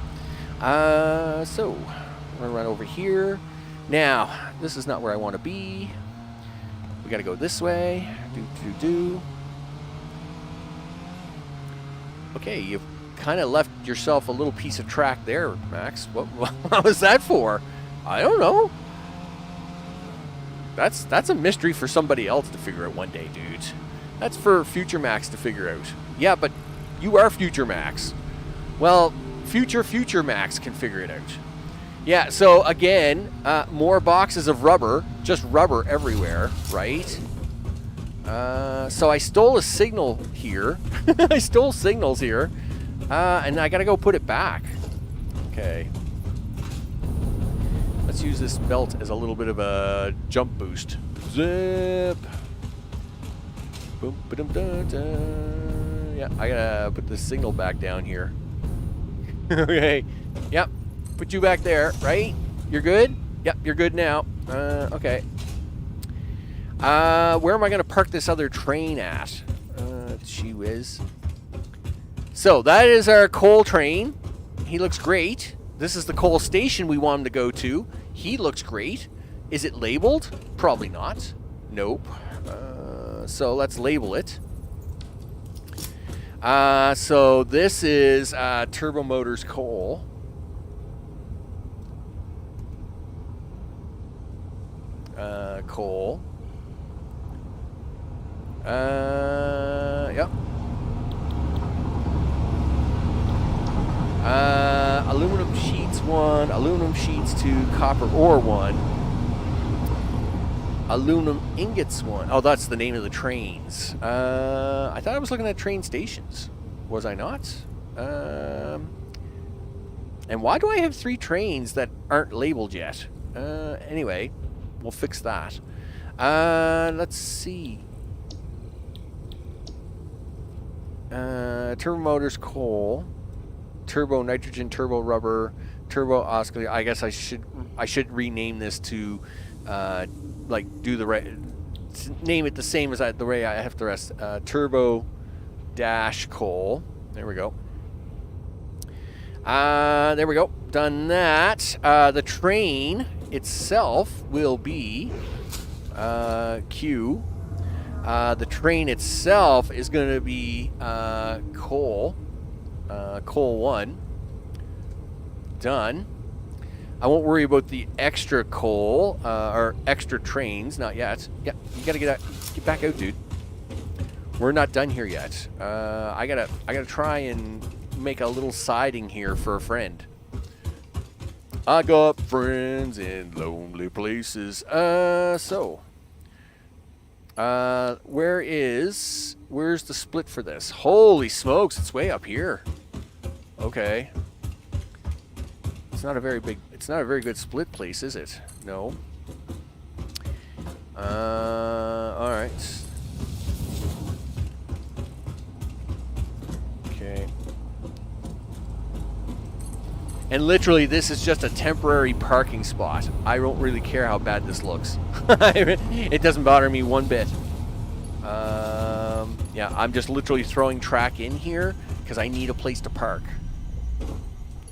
So, I'm going to run over here. Now, this is not where I want to be. We got to go this way. Okay, you've kind of left yourself a little piece of track there, Max. What was that for? I don't know. That's a mystery for somebody else to figure out one day, dude. That's for Future Max to figure out. Yeah, but you are Future Max. Well, Future Max can figure it out. Yeah, so again, more boxes of rubber. Just rubber everywhere, right? So I stole a signal here. I stole signals here. And I gotta go put it back. Okay. Let's use this belt as a little bit of a jump boost. Zip. Boom, ba-dum, dun, dun. Yeah, I gotta put the signal back down here. Okay. Yep. Put you back there, right? You're good? Yep, you're good now. Okay. Where am I gonna park this other train at? Gee whiz. So that is our coal train. He looks great. This is the coal station we want him to go to. He looks great. Is it labeled? Probably not. Nope. So let's label it. So this is Turbo Motors coal. Coal. Yep. Aluminum sheets 1, aluminum sheets 2, copper ore 1, aluminum ingots 1. Oh, that's the name of the trains. I thought I was looking at train stations. Was I not? And why do I have 3 trains that aren't labeled yet? Anyway, we'll fix that. Let's see. Turbo Motors coal. Turbo nitrogen, turbo rubber, turbo oscillator. I guess I should rename this to like do the right name it the same as the way I have the rest. Turbo dash coal. There we go. There we go. Done that. The train itself will be Q. The train itself is going to be coal. Coal 1. Done. I won't worry about the extra coal or extra trains, not yet. Yeah, you gotta get back out, dude. We're not done here yet. I gotta try and make a little siding here for a friend. I got friends in lonely places. Where's the split for this? Holy smokes, it's way up here. Okay. It's not a very good split place, is it? No. Alright. Okay. And literally, this is just a temporary parking spot. I don't really care how bad this looks. It doesn't bother me one bit. Yeah, I'm just literally throwing track in here because I need a place to park.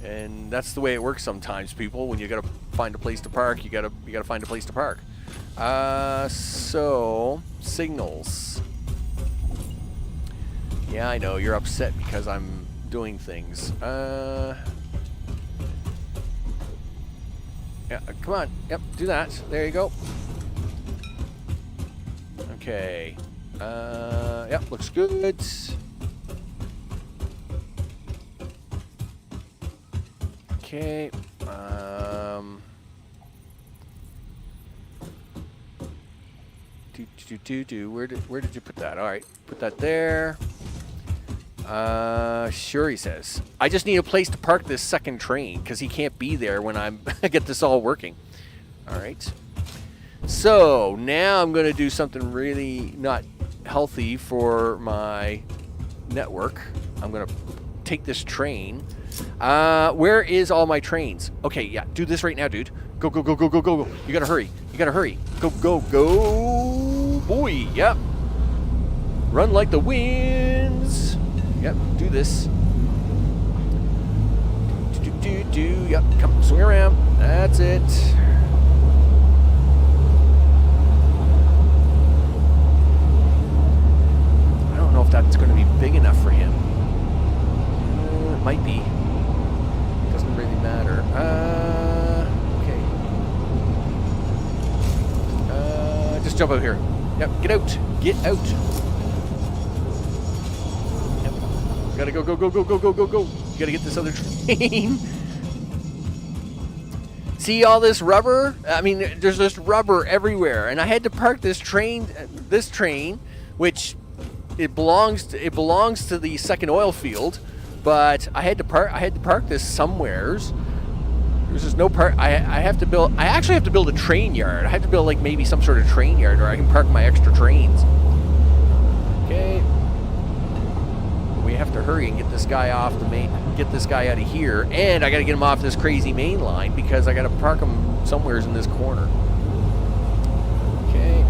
And that's the way it works sometimes, people. When you gotta find a place to park, you gotta find a place to park. So signals. Yeah, I know you're upset because I'm doing things. Yeah, come on. Yep, do that. There you go. Okay. Yep, looks good. Okay. Where did you put that? All right, put that there. Sure, he says. I just need a place to park this second train because he can't be there when I get this all working. All right. So now I'm going to do something really not healthy for my network. I'm going to take this train. Where is all my trains? Okay, yeah, do this right now, dude. Go, go, go, go, go, go, go. You gotta hurry. You gotta hurry. Go, go, go. Boy, yep. Run like the winds. Yep, do this. Do. Yep, come, swing around. That's it. I don't know if that's going to be big enough for him. It might be. Doesn't really matter. Okay. Just jump out here. Yep, get out. Get out. Yep. Gotta go, go, go, go, go, go, go, go. You gotta get this other train. See all this rubber? I mean, there's just rubber everywhere, and I had to park this train, which it belongs to the second oil field, but I had to park this somewheres. There's just no park. I actually have to build a train yard. I have to build like maybe some sort of train yard where I can park my extra trains. Okay. We have to hurry and get this guy off the main. Get this guy out of here, and I got to get him off this crazy main line because I got to park him somewheres in this corner. Okay.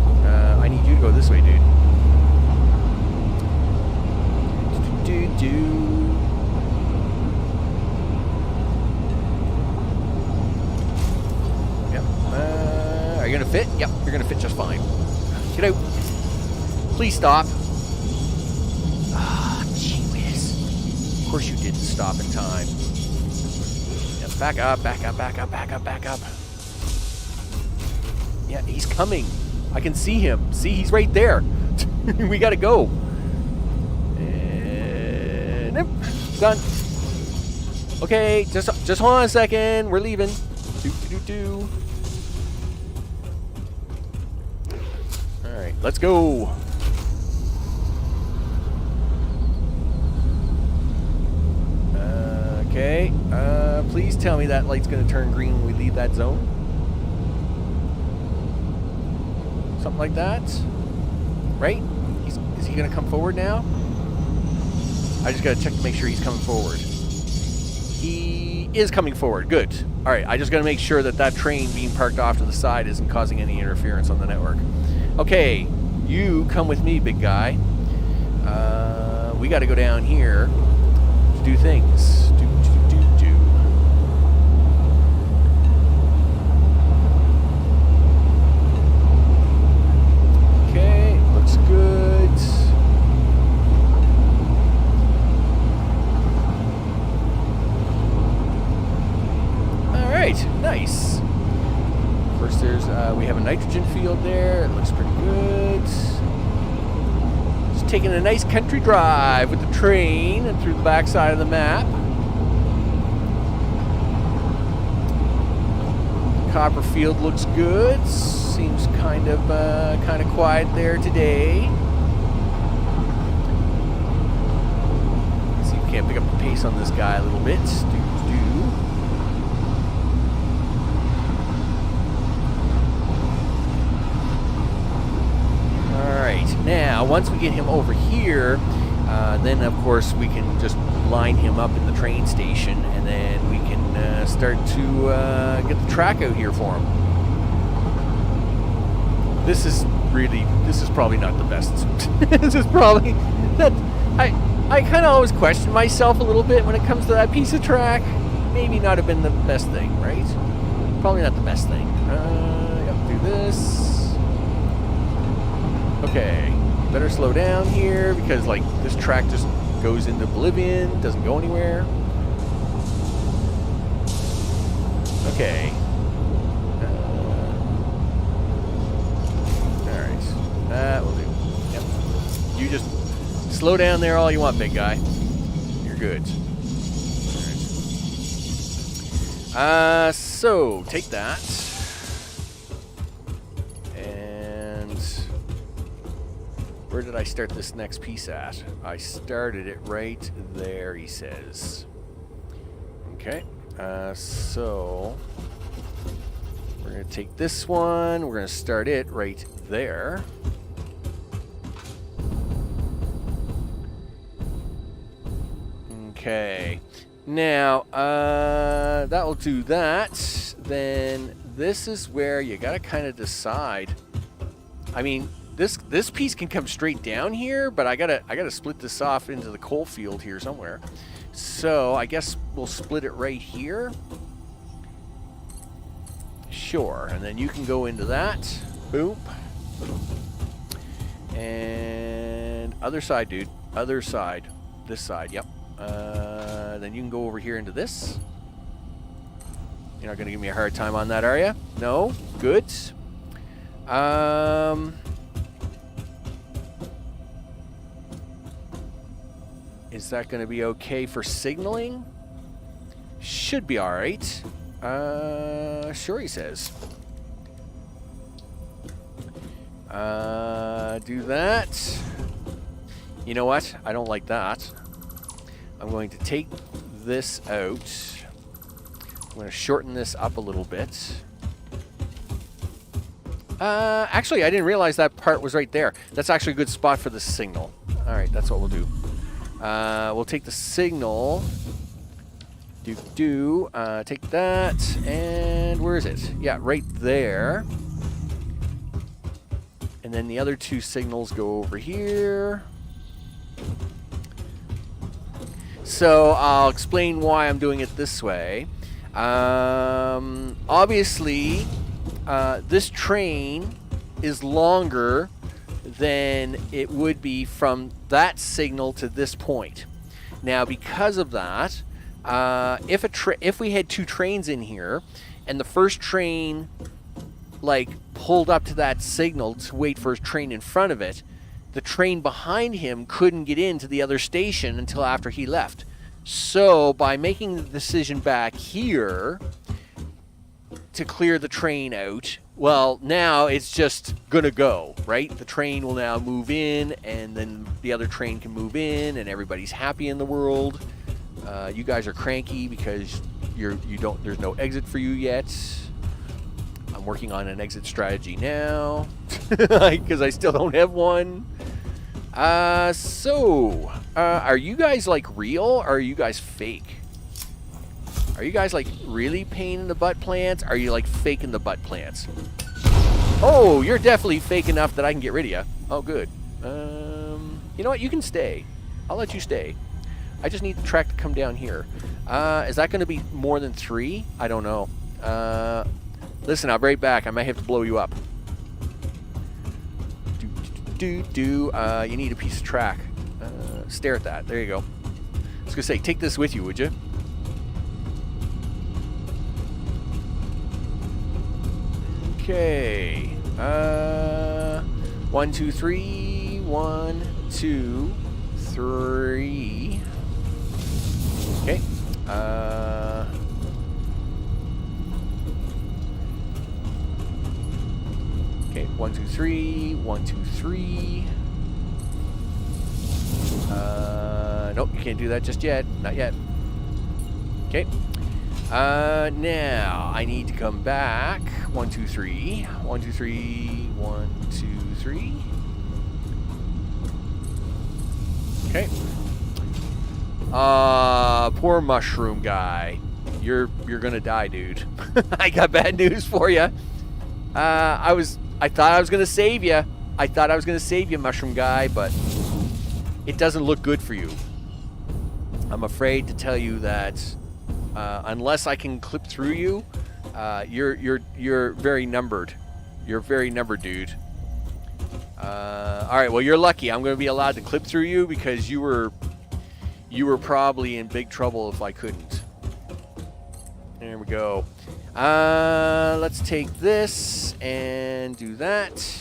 I need you to go this way, dude. Yep. Are you gonna fit? Yep, you're gonna fit just fine. Get out. Please stop. Ah, gee whiz. Of course you didn't stop in time. Yep, back up, back up, back up, back up, back up. Yeah, he's coming. I can see him. See, he's right there. We gotta go. And nope, done. Okay, just hold on a second. We're leaving. Do. All right, let's go. Okay. Please tell me that light's gonna turn green when we leave that zone. Something like that, right? Is he gonna come forward now? I just gotta check to make sure he's coming forward. He is coming forward. Good. All right. I just gotta make sure that train being parked off to the side isn't causing any interference on the network. Okay, you come with me, big guy. We gotta go down here to do things. Do. Okay, looks good. All right, nice. First, we have a nitrogen field there. It looks pretty good. Just taking a nice country drive with the train and through the backside of the map. Copper field looks good. Seems kind of quiet there today. Let's see if we can't pick up the pace on this guy a little bit. Do. Alright, now once we get him over here, then of course we can just line him up in the train station, and then we can start to get the track out here for him. This is probably not the best. This is probably that I kind of always question myself a little bit when it comes to that piece of track. Maybe not have been the best thing, right? Probably not the best thing. Yep, do this. Okay, better slow down here because like this track just goes into oblivion, doesn't go anywhere. Okay. Alright, that will do. Yep. You just slow down there all you want, big guy. You're good. Alright. So take that. Where did I start this next piece at? I started it right there, he says. Okay, so we're going to take this one. We're going to start it right there. Okay. Now, that will do that. Then this is where you gotta kind of decide. I mean, this piece can come straight down here, but I gotta split this off into the coal field here somewhere. So I guess we'll split it right here. Sure, and then you can go into that. Boom. And other side, dude. Other side. This side, yep. Then you can go over here into this. You're not going to give me a hard time on that, are you? No? Good. Is that going to be okay for signaling? Should be alright. Sure, he says. Do that. You know what? I don't like that. I'm going to take this out. I'm going to shorten this up a little bit. Actually, I didn't realize that part was right there. That's actually a good spot for the signal. All right, that's what we'll do. We'll take the signal. Take that, and where is it? Yeah, right there. And then the other two signals go over here. So I'll explain why I'm doing it this way. Obviously, this train is longer than it would be from that signal to this point. Now, because of that, if we had two trains in here, and the first train like pulled up to that signal to wait for a train in front of it, the train behind him couldn't get into the other station until after he left. So by making the decision back here to clear the train out, well, now it's just gonna go, right? The train will now move in, and then the other train can move in, and everybody's happy in the world. You guys are cranky because there's no exit for you yet. I'm working on an exit strategy now because I still don't have one. Are you guys like real, or are you guys fake? Are you guys like really pain in the butt plants? Are you like faking the butt plants? Oh, you're definitely fake enough that I can get rid of you. Oh, good. You know what? You can stay. I'll let you stay. I just need the track to come down here. Is that going to be more than 3? I don't know. Listen, I'll be right back. I might have to blow you up. You need a piece of track. Stare at that. There you go. I was going to say, take this with you, would you? Okay. 1, 2, 3. 1, 2, 3. Okay. Okay, 1, 2, 3. 1, 2, 3. Nope, you can't do that just yet. Not yet. Okay. Now I need to come back. 1, 2, 3. 1, 2, 3. 1, 2, 3. Okay. Poor mushroom guy. You're gonna die, dude. I got bad news for you. I thought I was gonna save you. I thought I was gonna save you, mushroom guy, but it doesn't look good for you. I'm afraid to tell you that unless I can clip through you, you're very numbered. You're very numbered, dude. All right. Well, you're lucky. I'm going to be allowed to clip through you because you were probably in big trouble if I couldn't. There we go. Let's take this and do that.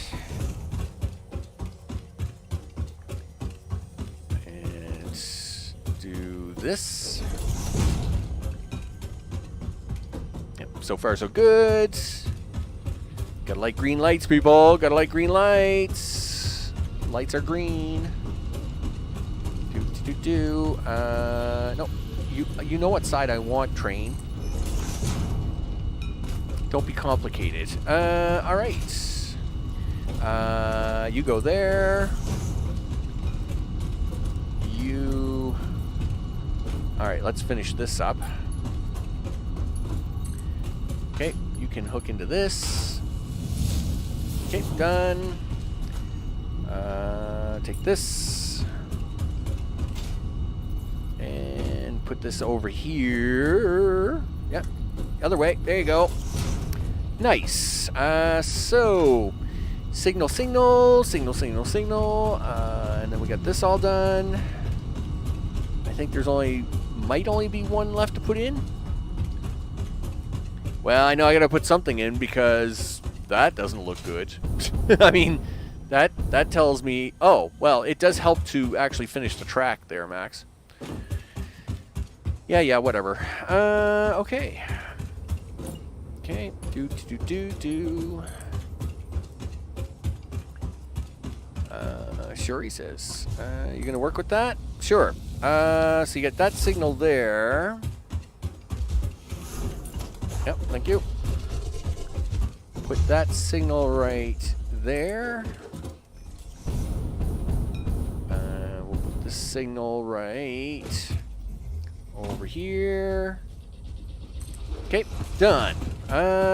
And do this. Yep, so far so good. Gotta like green lights, people. Gotta like green lights. Lights are green. No, you know what side I want, train. Don't be complicated. All right. You go there. You. Alright, let's finish this up. Okay, you can hook into this. Okay, done. Take this. And put this over here. Yep, other way. There you go. Nice. So, signal, signal, signal, signal, signal. And then we got this all done. I think there's might only be one left to put in. Well, I know I gotta put something in because that doesn't look good. I mean, that tells me... Oh, well, it does help to actually finish the track there, Max. Yeah, whatever. Okay. Okay, do. Sure, he says. You gonna work with that? Sure. So you get that signal there. Yep, thank you. Put that signal right there. We'll put the signal right over here. Okay, done.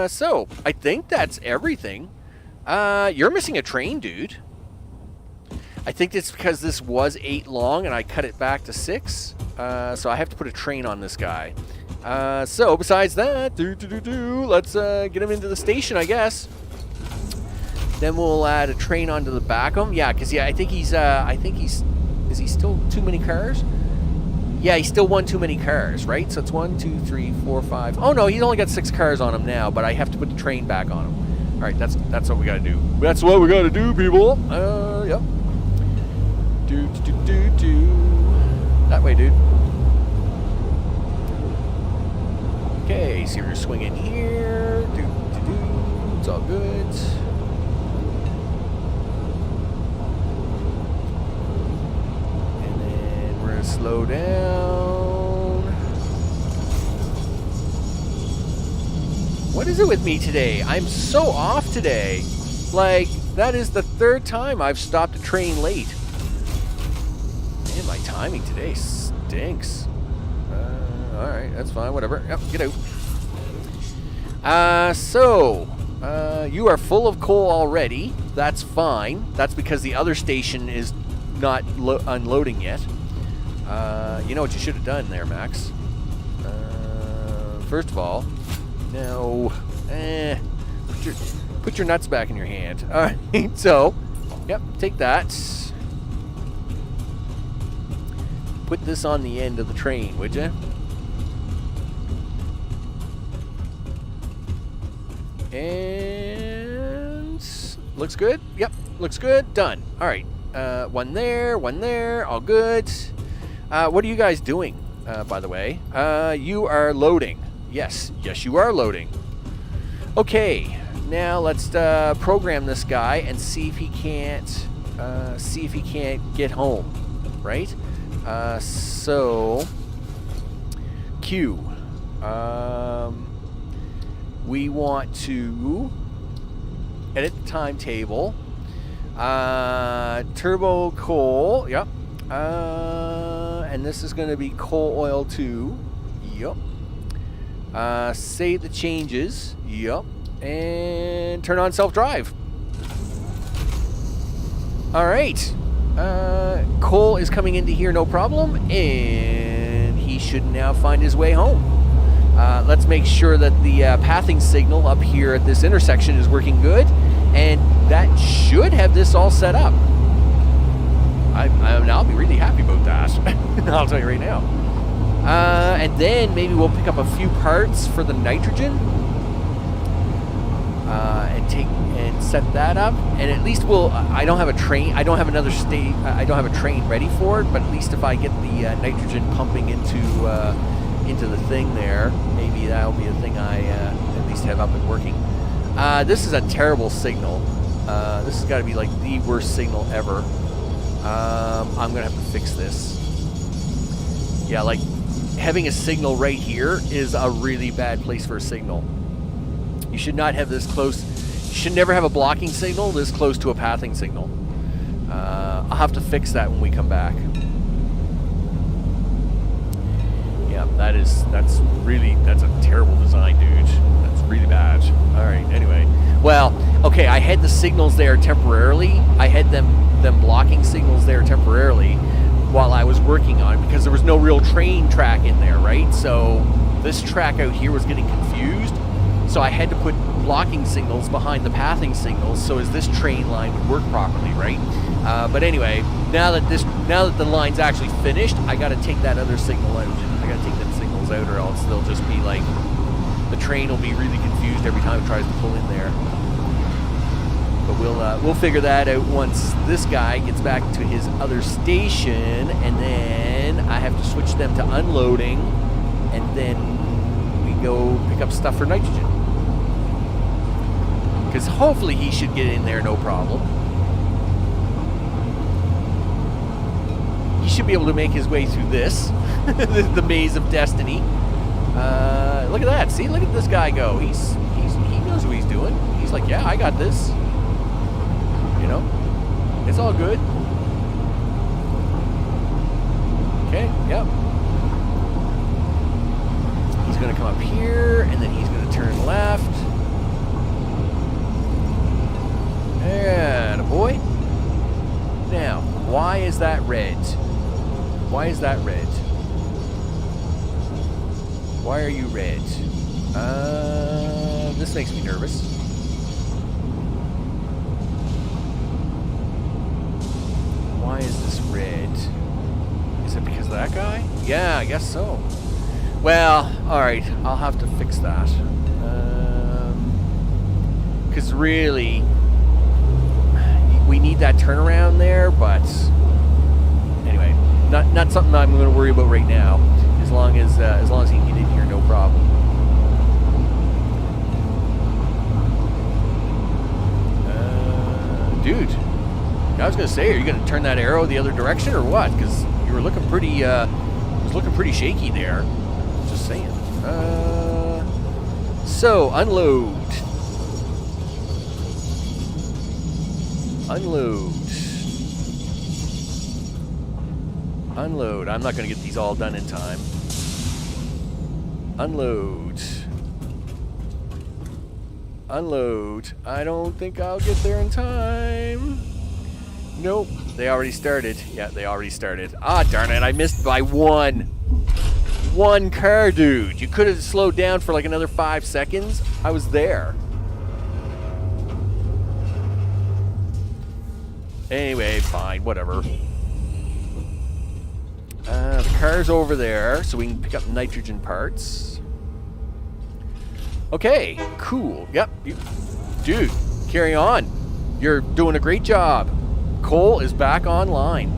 So I think that's everything. You're missing a train, dude. I think it's because this was 8 long and I cut it back to 6. So I have to put a train on this guy. So besides that, let's get him into the station, I guess. Then we'll add a train onto the back of him. Yeah, because I think he's, is he still too many cars? Yeah, he's still one too many cars, right? So it's 1, 2, 3, 4, 5. Oh no, he's only got 6 cars on him now, but I have to put the train back on him. All right, that's what we gotta do. That's what we gotta do, people. Yep. That way, dude. Okay, so you're swinging here. It's all good. And then we're gonna slow down. What is it with me today? I'm so off today. Like, that is the 3rd time I've stopped a train late. Man, my timing today stinks. Alright, that's fine, whatever. Yep, get out. You are full of coal already. That's fine. That's because the other station is not unloading yet. You know what you should have done there, Max? First of all, no. Put your nuts back in your hand. Alright, so, yep, take that. Put this on the end of the train, would you? And looks good. Yep, looks good. Done. All right. One there. All good. What are you guys doing? By the way, you are loading. Yes, you are loading. Okay. Now let's program this guy and see if he can't get home. Right. So Q. We want to edit the timetable. Turbo coal. Yep. And this is going to be coal oil 2. Yep. Save the changes. Yep. And turn on self-drive. All right. Coal is coming into here, no problem. And he should now find his way home. Let's make sure that the pathing signal up here at this intersection is working good, and that should have this all set up. I'll be really happy about that. I'll tell you right now. And then maybe we'll pick up a few parts for the nitrogen, and set that up. And at least I don't have a train. I don't have another state. I don't have a train ready for it. But at least if I get the nitrogen pumping into the thing there, maybe that'll be a thing I at least have up and working. This is a terrible signal. This has got to be like the worst signal ever. I'm gonna have to fix this. Yeah, like having a signal right here is a really bad place for a signal. You should not have this close. You should never have a blocking signal this close to a pathing signal. I'll have to fix that when we come back. that's a terrible design, dude. That's really bad. All right, anyway. Well, okay, I had the signals there temporarily. I had them blocking signals there temporarily while I was working on it because there was no real train track in there, right? So this track out here was getting confused. So I had to put blocking signals behind the pathing signals so as this train line would work properly, right? But anyway, now that the line's actually finished, I got to take that other signal out. I got to take them signals out, or else they'll just be like, the train will be really confused every time it tries to pull in there. But we'll figure that out once this guy gets back to his other station, and then I have to switch them to unloading, and then we go pick up stuff for nitrogen. Because hopefully he should get in there no problem. He should be able to make his way through this, the maze of destiny. Look at that! See, look at this guy go. He knows what he's doing. He's like, yeah, I got this. You know, it's all good. Okay, yep. He's gonna come up here, and then he's gonna turn left. And a boy. Now, why is that red? Why is that red? Why are you red? This makes me nervous. Why is this red? Is it because of that guy? Yeah, I guess so. Well, alright, I'll have to fix that. Because really, we need that turnaround there, but anyway, not something I'm going to worry about right now. As long as he can get in here, no problem. Dude, I was going to say, are you going to turn that arrow the other direction or what? Because you were looking pretty, it was looking pretty shaky there. Just saying. So unload. Unload. I'm not going to get these all done in time. Unload. I don't think I'll get there in time. Nope. They already started. Yeah, they already started. Ah, darn it. I missed by one. One car, dude. You could have slowed down for like another 5 seconds. I was there. Anyway, fine. Whatever. The car's over there, so we can pick up nitrogen parts. Okay, cool. Yep. Dude, carry on. You're doing a great job. Coal is back online.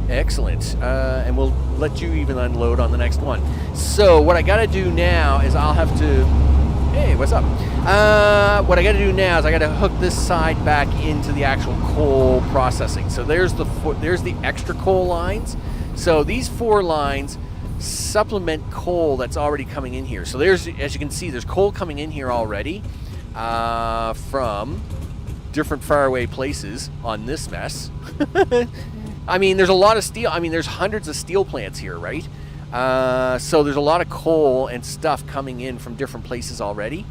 Excellent. And we'll let you even unload on the next one. So what I got to do now is I'll have to... Hey, what's up? What I got to do now is I got to hook this side back into the actual coal processing. So there's the extra coal lines. So these 4 lines supplement coal that's already coming in here. So there's, as you can see, there's coal coming in here already from different faraway places on this mess. I mean, there's a lot of steel. I mean, there's hundreds of steel plants here, right? So there's a lot of coal and stuff coming in from different places already.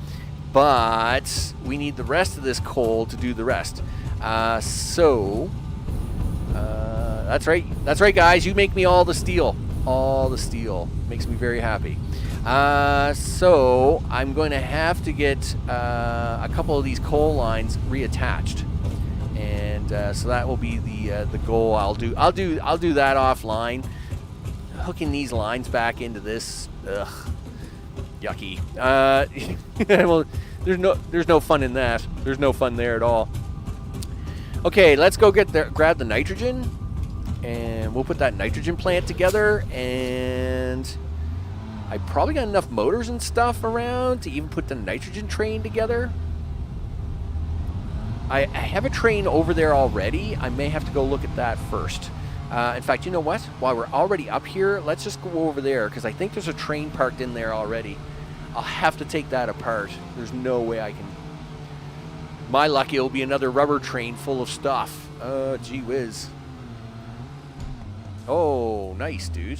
But we need the rest of this coal to do the rest. That's right. That's right, guys. You make me all the steel. All the steel. Makes me very happy. So I'm going to have to get a couple of these coal lines reattached, and so that will be the goal. I'll do that offline. Hooking these lines back into this, ugh, yucky. Well, there's no fun in that. There's no fun there at all. Okay, let's go grab the nitrogen, and we'll put that nitrogen plant together. And I probably got enough motors and stuff around to even put the nitrogen train together. I have a train over there already. I may have to go look at that first. In fact, you know what? While we're already up here, let's just go over there, because I think there's a train parked in there already. I'll have to take that apart. There's no way I can... My luck, it'll be another rubber train full of stuff. Gee whiz. Oh, nice, dude.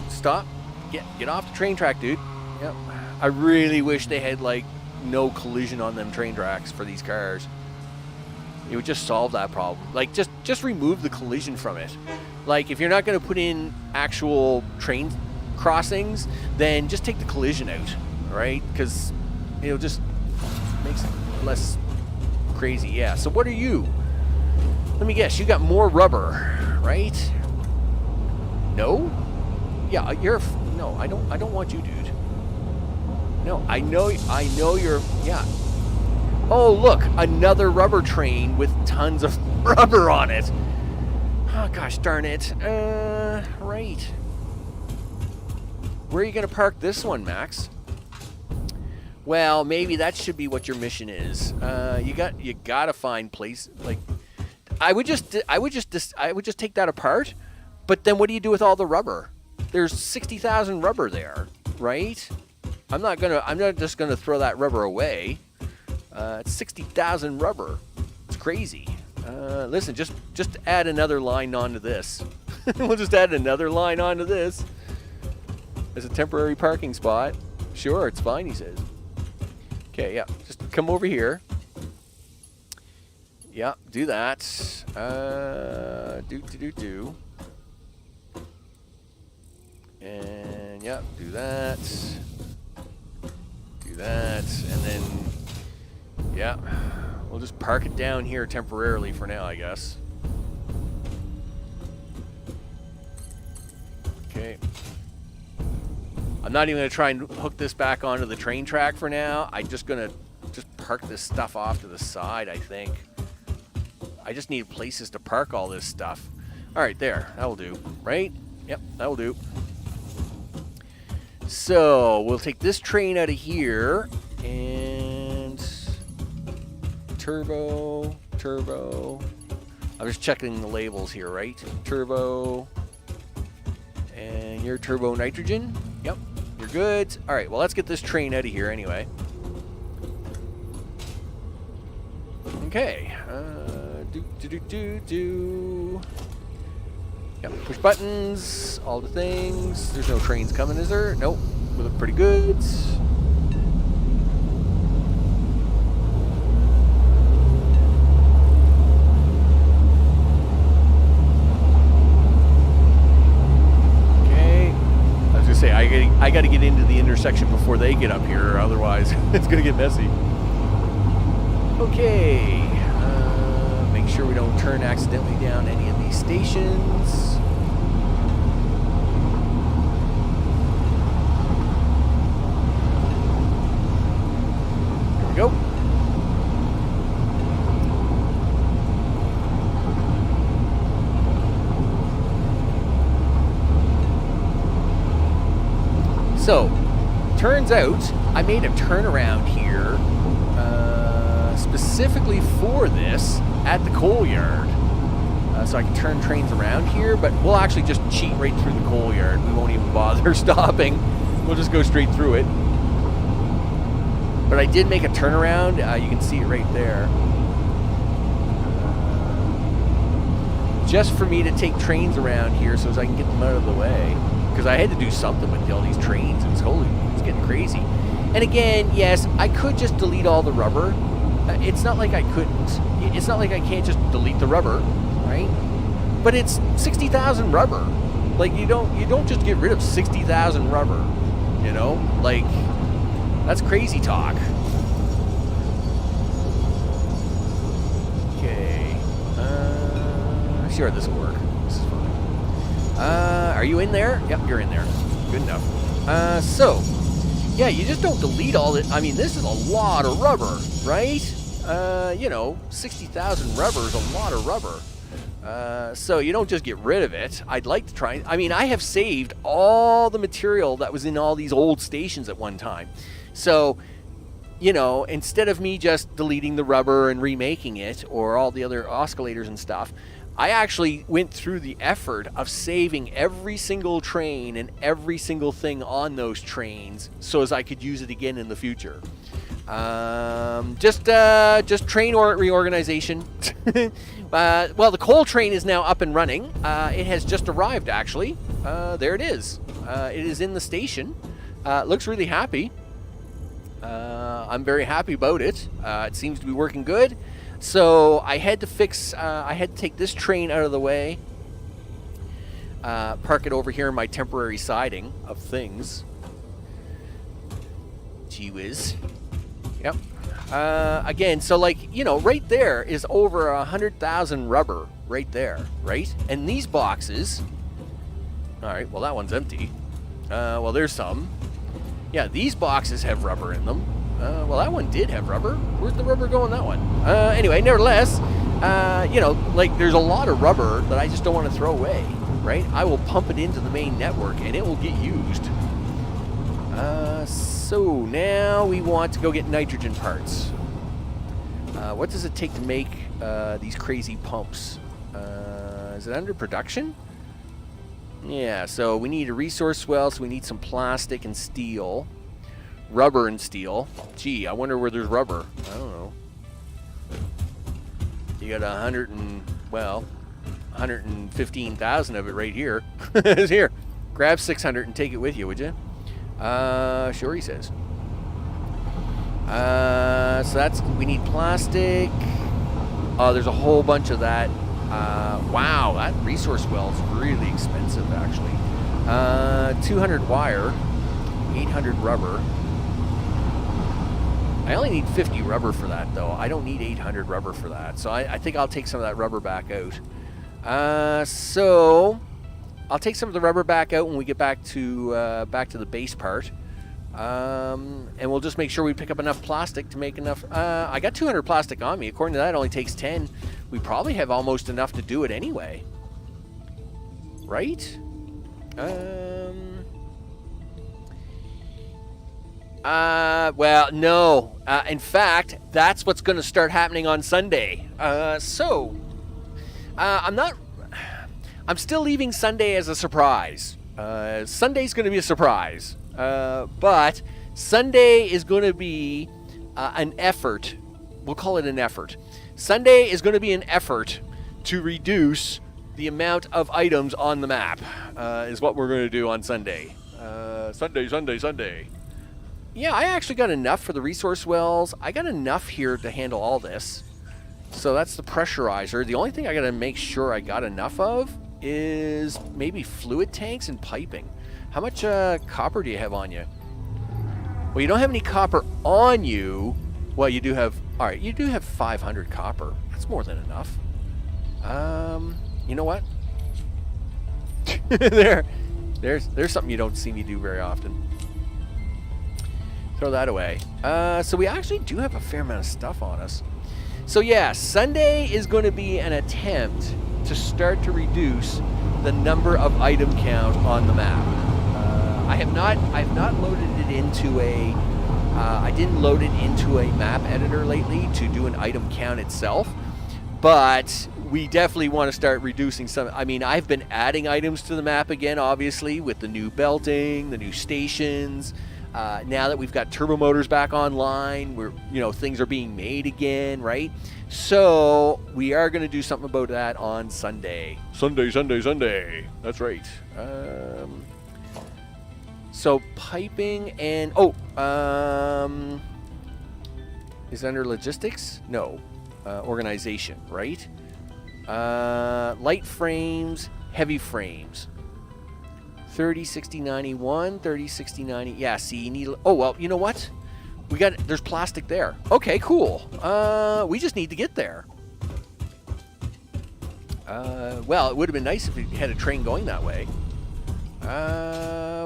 Stop. Get off the train track, dude. Yep. I really wish they had like no collision on them train tracks for these cars. It would just solve that problem. Like just remove the collision from it. Like if you're not going to put in actual train crossings, then just take the collision out, right? Because it'll just makes it less crazy. Yeah. So what are you? Let me guess. You got more rubber, right? No. Yeah. No. I don't want you, dude. No. I know you're. Yeah. Oh, look, another rubber train with tons of rubber on it. Oh, gosh darn it. Right. Where are you going to park this one, Max? Well, maybe that should be what your mission is. You got to find place. Like, I would just take that apart. But then what do you do with all the rubber? There's 60,000 rubber there, right? I'm not just gonna throw that rubber away. It's 60,000 rubber. It's crazy. Listen, just add another line onto this. We'll just add another line onto this as a temporary parking spot. Sure, it's fine, he says. Okay, yeah, just come over here. Yeah, do that. Do. And yeah, do that. Do that, and then yeah, we'll just park it down here temporarily for now, I guess. Okay. I'm not even going to try and hook this back onto the train track for now. I'm just going to park this stuff off to the side, I think. I just need places to park all this stuff. All right, there. That will do, right? Yep, that will do. So, we'll take this train out of here and turbo. I'm just checking the labels here, right? Turbo. And you're turbo nitrogen. Yep, you're good. All right, well, let's get this train out of here anyway. Okay. Yep, push buttons, all the things. There's no trains coming, is there? Nope. We look pretty good. Okay. I was gonna say I gotta get into the intersection before they get up here, otherwise it's gonna get messy. Okay. Make sure we don't turn accidentally down any of these stations. Here we go. So, turns out I made a turnaround here specifically for this at the coal yard. So I can turn trains around here, but we'll actually just cheat right through the coal yard. We won't even bother stopping. We'll just go straight through it. But I did make a turnaround. You can see it right there. Just for me to take trains around here so as I can get them out of the way. Because I had to do something with all these trains. It's getting crazy. And again, yes, I could just delete all the rubber. It's not like I couldn't. It's not like I can't just delete the rubber, right? But it's 60,000 rubber. Like you don't just get rid of 60,000 rubber, you know? Like that's crazy talk. Okay. Sure, this will work. This is fine. Are you in there? Yep, you're in there. Good enough. So, yeah, you just don't delete all that. I mean, this is a lot of rubber, right? 60,000 rubber is a lot of rubber. So you don't just get rid of it. I'd like to try. I mean, I have saved all the material that was in all these old stations at one time. So, instead of me just deleting the rubber and remaking it or all the other oscillators and stuff, I actually went through the effort of saving every single train and every single thing on those trains so as I could use it again in the future. Just train reorganization. Well, the coal train is now up and running. It has just arrived, actually. There it is. It is in the station. It looks really happy. I'm very happy about it. It seems to be working good. So I had to take this train out of the way. Park it over here in my temporary siding of things. Gee whiz. Yep. Again, so like, you know, right there is over 100,000 rubber right there, right? And these boxes, all right, well, that one's empty. Well, there's some. Yeah, these boxes have rubber in them. Well, that one did have rubber. Where'd the rubber go in that one? Anyway, nevertheless, you know, like there's a lot of rubber that I just don't want to throw away, right? I will pump it into the main network and it will get used. So now we want to go get nitrogen parts. What does it take to make these crazy pumps? Is it under production? Yeah, so we need a resource well, so we need some plastic and steel. Rubber and steel. Gee, I wonder where there's rubber. I don't know. You got 115,000 of it right here. It's here. Grab 600 and take it with you, would you? Sure, he says. So we need plastic. Oh, there's a whole bunch of that. Wow, that resource well is really expensive, actually. 200 wire, 800 rubber. I only need 50 rubber for that, though. I don't need 800 rubber for that. So I think I'll take some of that rubber back out. So I'll take some of the rubber back out when we get back to the base part. And we'll just make sure we pick up enough plastic to make enough. I got 200 plastic on me. According to that, it only takes 10. We probably have almost enough to do it anyway. Right? Well, no. In fact, that's what's going to start happening on Sunday. I'm still leaving Sunday as a surprise. Sunday's going to be a surprise. But Sunday is going to be an effort. We'll call it an effort. Sunday is going to be an effort to reduce the amount of items on the map, is what we're going to do on Sunday. Sunday. Yeah, I actually got enough for the resource wells. I got enough here to handle all this. So that's the pressurizer. The only thing I got to make sure I got enough of is maybe fluid tanks and piping. How much copper do you have on you? Well, you don't have any copper on you. Well, you do have... All right, you do have 500 copper. That's more than enough. You know what? There's something you don't see me do very often. Throw that away. So we actually do have a fair amount of stuff on us. So yeah, Sunday is going to be an attempt to start to reduce the number of item count on the map. I've not loaded it into a... I didn't load it into a map editor lately to do an item count itself, but we definitely want to start reducing some. I mean, I've been adding items to the map again, obviously, with the new belting, the new stations. Now that we've got turbo motors back online, things are being made again, right? So we are going to do something about that on Sunday. Sunday. That's right. So piping and is it under logistics? No, organization, right? Light frames, heavy frames. 30, 60, 91, 30, 60, 90. Yeah, see, you need... Oh, well, you know what? There's plastic there. Okay, cool. We just need to get there. Well, it would have been nice if we had a train going that way.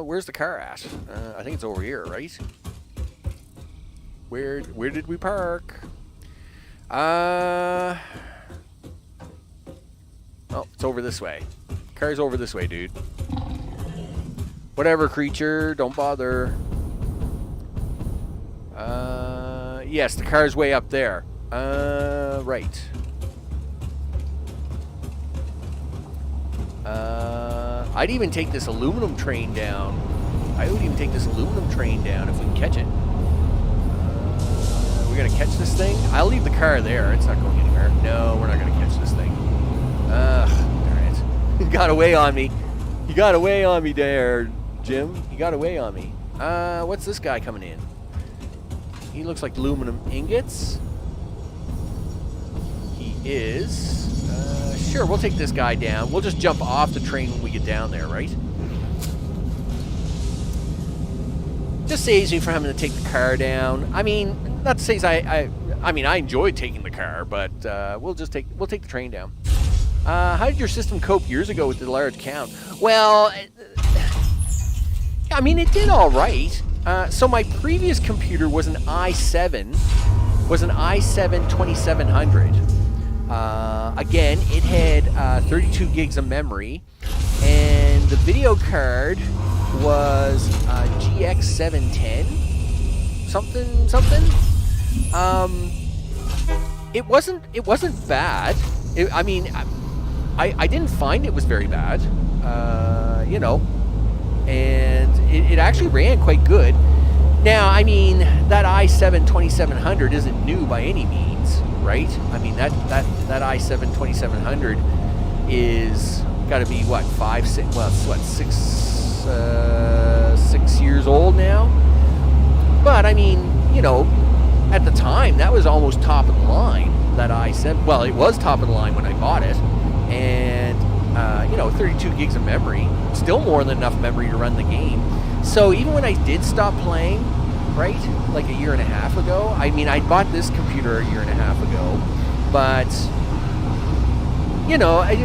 Where's the car at? I think it's over here, right? Where did we park? Oh, it's over this way. Car's over this way, dude. Whatever, creature. Don't bother. Yes, the car's way up there. Right. I'd even take this aluminum train down. I would even take this aluminum train down if we can catch it. we're gonna catch this thing. I'll leave the car there. It's not going anywhere. No, we're not gonna catch this thing. Ugh, darn it. You got away on me. You got away on me there, Jim. You got away on me. What's this guy coming in? He looks like aluminum ingots. He is. Sure, we'll take this guy down. We'll just jump off the train when we get down there, right? Just saves me from having to take the car down. I mean, not to say I mean, I enjoyed taking the car, but we'll take the train down. How did your system cope years ago with the large count? Well, I mean, it did all right. So my previous computer was an i7 2700. Again, it had 32 gigs of memory, and the video card was GX 710 something. It wasn't bad. I mean, I didn't find it was very bad. You know, and it actually ran quite good. Now, I mean, that i7 2700 isn't new by any means, right? I mean, that i7 2700 is got to be what, 6 years old now. But I mean, you know, at the time that was almost top of the line. That i7, well, it was top of the line when I bought it, and you know, 32 gigs of memory, still more than enough memory to run the game. So even when I did stop playing, right, like a year and a half ago, I mean, I bought this computer a year and a half ago, but you know, it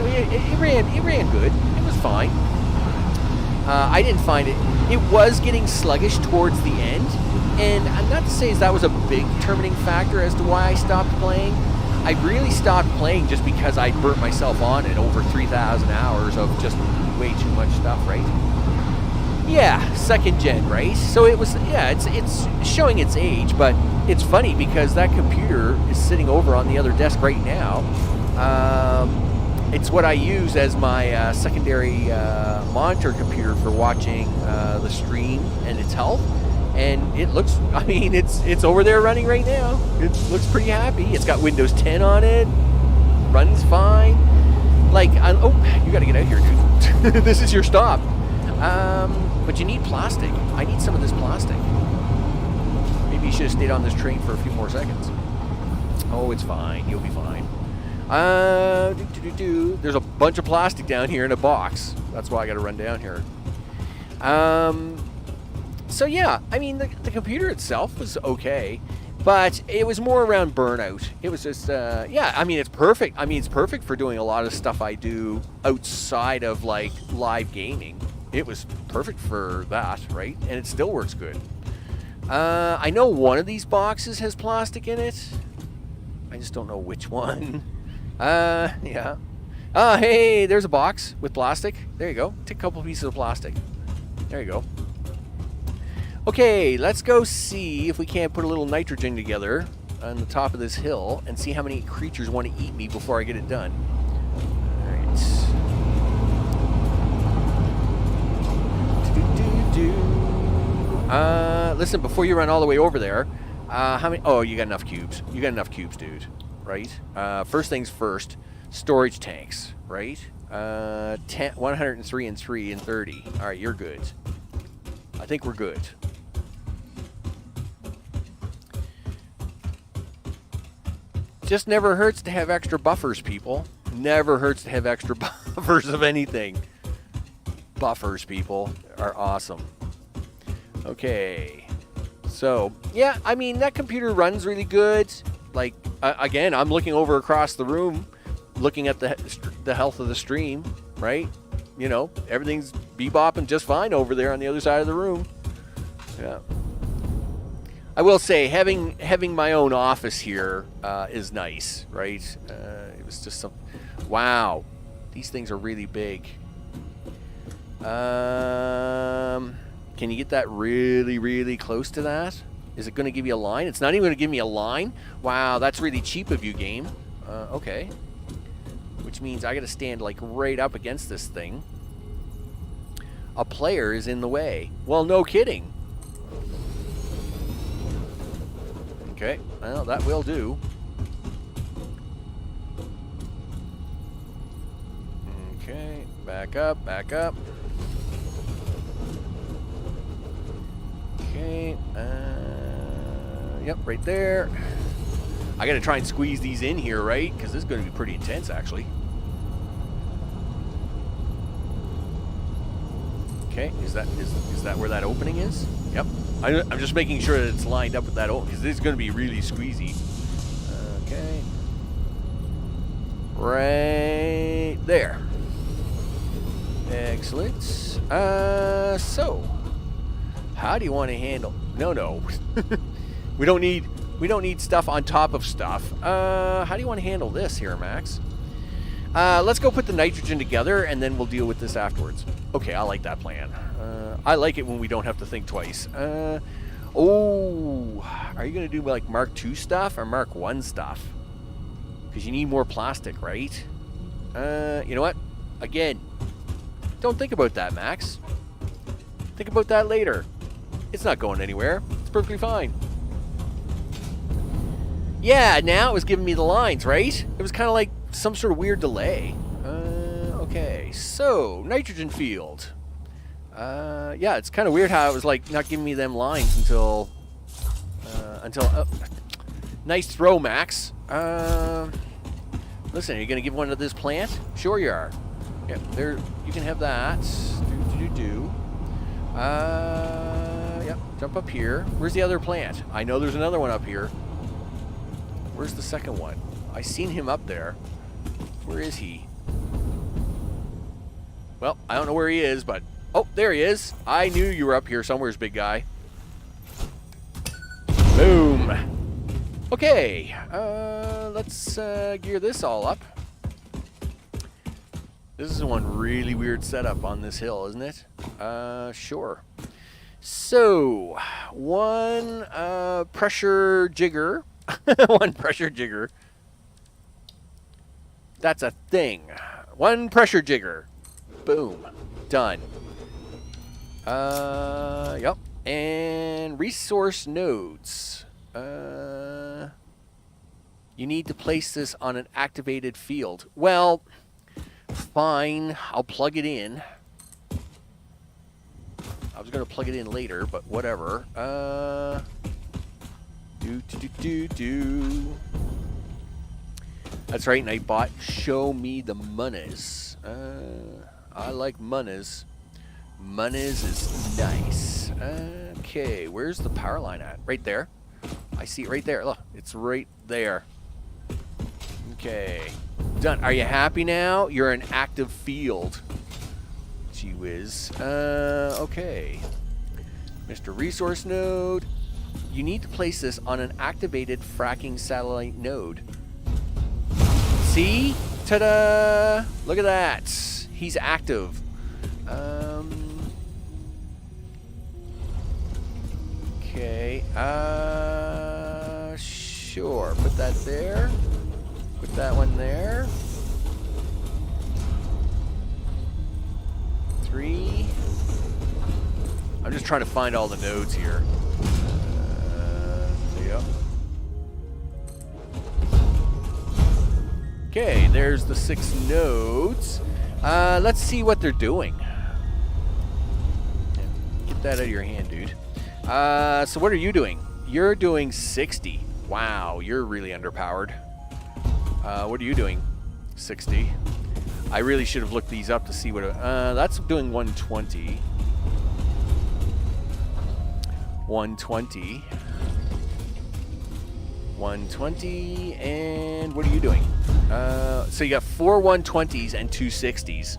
ran good. It was fine. I didn't find it was getting sluggish towards the end, and not to say that was a big determining factor as to why I stopped playing. I really stopped playing just because I burnt myself on it over 3,000 hours of just way too much stuff, right? Yeah, second gen, right? So it was, yeah, it's showing its age, but it's funny because that computer is sitting over on the other desk right now. It's what I use as my secondary monitor computer for watching the stream and its health. And it looks, I mean, it's over there running right now. It looks pretty happy. It's got Windows 10 on it. Runs fine. Like, oh, you got to get out here, dude. This is your stop. But you need plastic. I need some of this plastic. Maybe you should have stayed on this train for a few more seconds. Oh, it's fine. You'll be fine. There's a bunch of plastic down here in a box. That's why I got to run down here. So yeah, I mean, the computer itself was okay, but it was more around burnout. It was just, yeah, I mean, it's perfect. I mean, it's perfect for doing a lot of stuff I do outside of, like, live gaming. It was perfect for that, right? And it still works good. I know one of these boxes has plastic in it. I just don't know which one. Yeah. Hey, there's a box with plastic. There you go. Take a couple pieces of plastic. There you go. Okay, let's go see if we can't put a little nitrogen together on the top of this hill and see how many creatures want to eat me before I get it done. Alright. Listen, before you run all the way over there, how many... Oh, you got enough cubes. You got enough cubes, dude. Right? First things first, storage tanks, right? 103 and 3 and 30. Alright, you're good. I think we're good. Just never hurts to have extra buffers, people. Never hurts to have extra buffers of anything. Buffers, people, are awesome. Okay. So, yeah, I mean, that computer runs really good. Like, again, I'm looking over across the room, looking at the health of the stream, right? You know, everything's bebopping just fine over there on the other side of the room. Yeah. I will say, having my own office here is nice, right? It was just some... Wow. These things are really big. Can you get that really, really close to that? Is it going to give you a line? It's not even going to give me a line? Wow, that's really cheap of you, game. Okay. Which means I got to stand, like, right up against this thing. A player is in the way. Well, no kidding. Okay, well, that will do. Okay, back up, back up. Okay, yep, right there. I gotta try and squeeze these in here, right? Because this is gonna be pretty intense, actually. Okay, is that where that opening is? Yep. I'm just making sure that it's lined up with that opening, because this is gonna be really squeezy. Okay. Right there. Excellent. So, how do you want to handle? No. we don't need stuff on top of stuff. How do you want to handle this here, Max? Let's go put the nitrogen together, and then we'll deal with this afterwards. Okay, I like that plan. I like it when we don't have to think twice. Oh, are you gonna do like Mark II stuff or Mark I stuff? Because you need more plastic, right? You know what? Again, don't think about that, Max. Think about that later. It's not going anywhere. It's perfectly fine. Yeah, now it was giving me the lines, right? It was kind of like some sort of weird delay. Okay, so nitrogen field. Yeah, it's kind of weird how it was like not giving me them lines until nice throw, Max. Listen, are you gonna give one to this plant? Sure you are. Yep, there. You can have that. Yep, jump up here. Where's the other plant? I know there's another one up here. Where's the second one? I seen him up there. Where is he? Well, I don't know where he is, but... Oh, there he is. I knew you were up here somewhere, big guy. Boom. Okay. Let's gear this all up. This is one really weird setup on this hill, isn't it? Sure. So, one pressure jigger. One pressure jigger. That's a thing. One pressure jigger. Boom. Done. Yep. And resource nodes. You need to place this on an activated field. Well, fine. I'll plug it in. I was going to plug it in later, but whatever. That's right, Nightbot. Show me the monies. I like monies. Monies is nice. Okay, where's the power line at? Right there. I see it right there. Look, it's right there. Okay. Done. Are you happy now? You're an active field. Gee whiz. Okay. Mr. Resource Node. You need to place this on an activated fracking satellite node. See? Ta-da! Look at that. He's active. Okay. Sure. Put that there. Put that one there. 3. I'm just trying to find all the nodes here. Yep. Okay, there's the 6 nodes. Let's see what they're doing. Get that out of your hand, dude. So what are you doing? You're doing 60. Wow, you're really underpowered. What are you doing? 60. I really should have looked these up to see what... that's doing 120. 120. 120, and what are you doing? So you got 4 120s and 2 60s.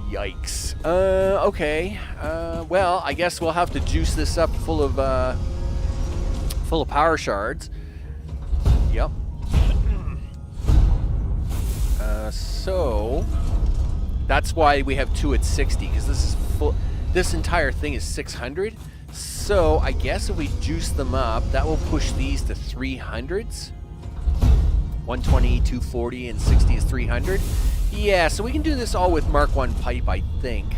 Yikes. Okay. Well, I guess we'll have to juice this up full of power shards. Yep. So that's why we have 2 at 60, because this is full. This entire thing is 600. So I guess if we juice them up, that will push these to 300s. 120, 240, and 60 is 300. Yeah, so we can do this all with Mark 1 pipe, I think.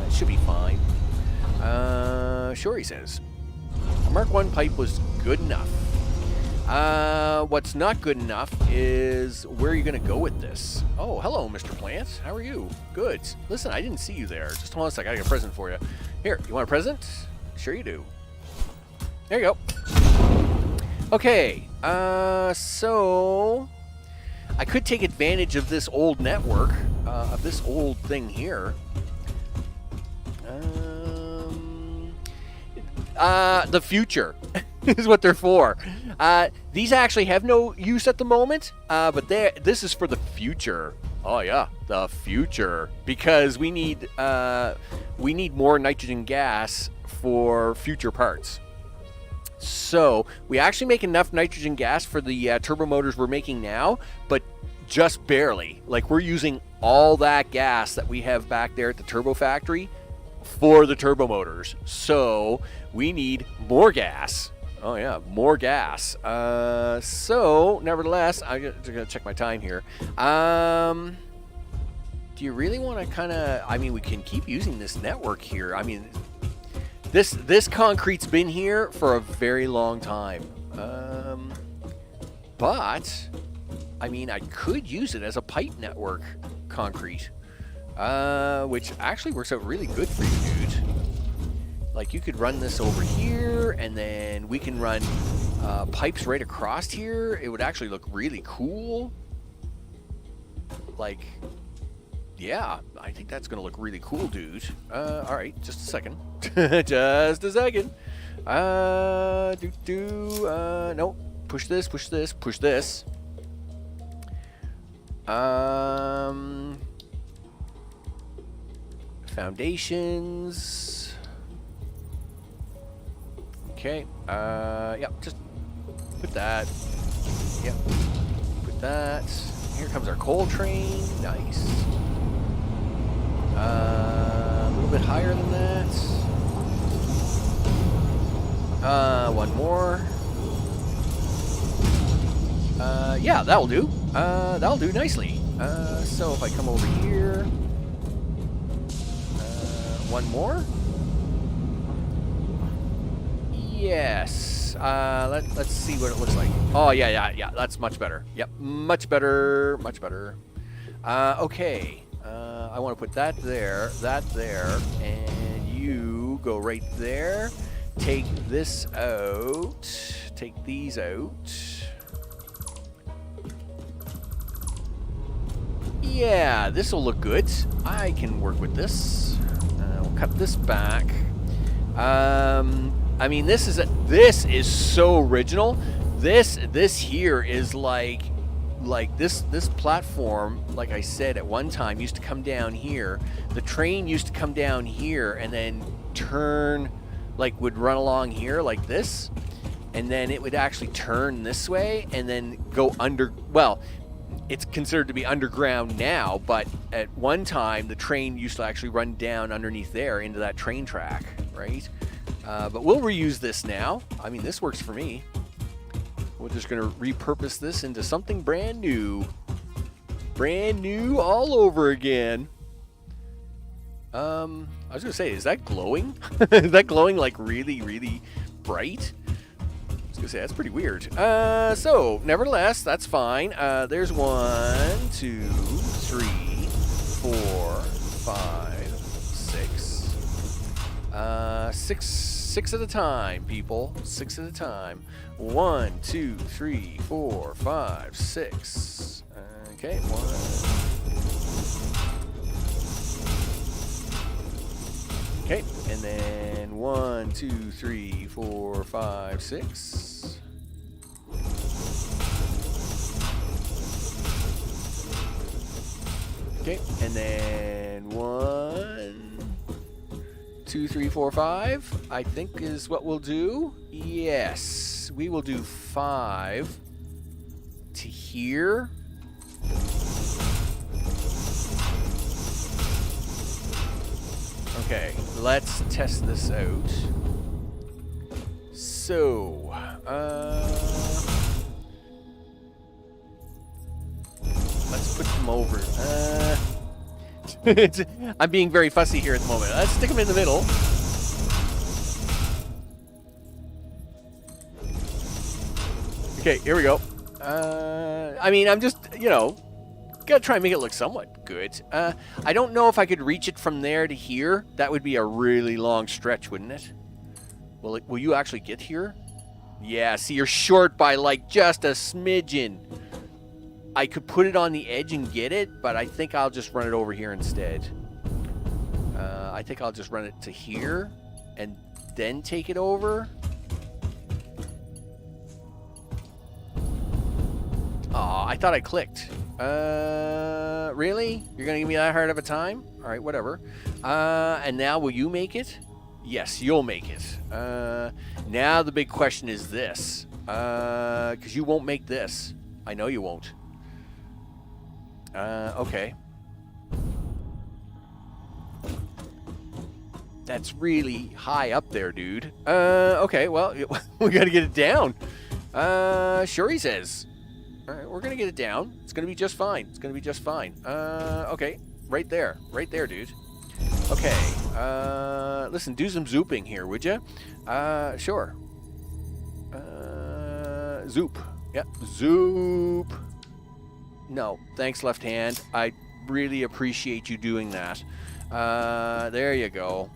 It should be fine. Sure, he says. Mark 1 pipe was good enough. What's not good enough is where are you going to go with this? Oh, hello, Mr. Plant. How are you? Good. Listen, I didn't see you there. Just hold on a sec. I got a present for you. Here, you want a present? Sure you do. There you go. Okay, so I could take advantage of this old network, of this old thing here. The future is what they're for. These actually have no use at the moment, but this is for the future. Oh yeah, the future, because we need more nitrogen gas for future parts. So we actually make enough nitrogen gas for the turbo motors we're making now, but just barely. Like, we're using all that gas that we have back there at the turbo factory for the turbo motors. So we need more gas. Oh yeah, more gas. So nevertheless, I'm gonna check my time here. Do you really want to kind of? I mean, we can keep using this network here. I mean, this concrete's been here for a very long time. But I mean, I could use it as a pipe network concrete, which actually works out really good for you, dude. Like, you could run this over here, and then we can run pipes right across here. It would actually look really cool. Like, yeah, I think that's going to look really cool, dude. All right, just a second. Just a second. Nope. Push this, push this, push this. Foundations. Okay. Yep. Just put that. Yep. Put that. Here comes our coal train. Nice. A little bit higher than that. One more. Yeah, that'll do. That'll do nicely. So if I come over here, one more. Yes. Let's see what it looks like. Oh yeah. That's much better. Yep, much better, much better. Okay. I want to put that there, and you go right there. Take this out. Take these out. Yeah, this will look good. I can work with this. We'll cut this back. I mean, this is so original. This here is like this platform, like I said at one time, used to come down here. The train used to come down here and then turn, like, would run along here like this, and then it would actually turn this way and then go under. Well, it's considered to be underground now, but at one time the train used to actually run down underneath there into that train track, right? But we'll reuse this now. I mean, this works for me. We're just going to repurpose this into something brand new. Brand new all over again. I was going to say, is that glowing? Is that glowing like really, really bright? I was going to say, that's pretty weird. So, nevertheless, that's fine. There's 1, 2, 3, 4, 5, 6. 6 at a time, people. 6 at a time. 1, 2, 3, 4, 5, 6. Okay, 1. Okay, and then 1, 2, 3, 4, 5, 6. Okay, and then 1, 2, 3, 4, 5, I think is what we'll do. Yes, we will do 5 to here. Okay, let's test this out. So, let's put them over. I'm being very fussy here at the moment. Let's stick them in the middle. Okay, here we go. I mean, I'm just, you know, gotta try and make it look somewhat good. I don't know if I could reach it from there to here. That would be a really long stretch, wouldn't it? Will you actually get here? Yeah, see, you're short by, like, just a smidgen. I could put it on the edge and get it, but I think I'll just run it over here instead. I think I'll just run it to here and then take it over. Aw, I thought I clicked. Really? You're gonna give me that hard of a time? All right, whatever. And now will you make it? Yes, you'll make it. Now the big question is this. Because you won't make this. I know you won't. Okay. That's really high up there, dude. Okay, well, we gotta get it down. Sure, he says. All right, we're gonna get it down. It's gonna be just fine. It's gonna be just fine. Okay, right there, dude. Okay. Listen, do some zooping here, would you? Sure. Zoop. Yep, zoop. No, thanks, left hand. I really appreciate you doing that. There you go.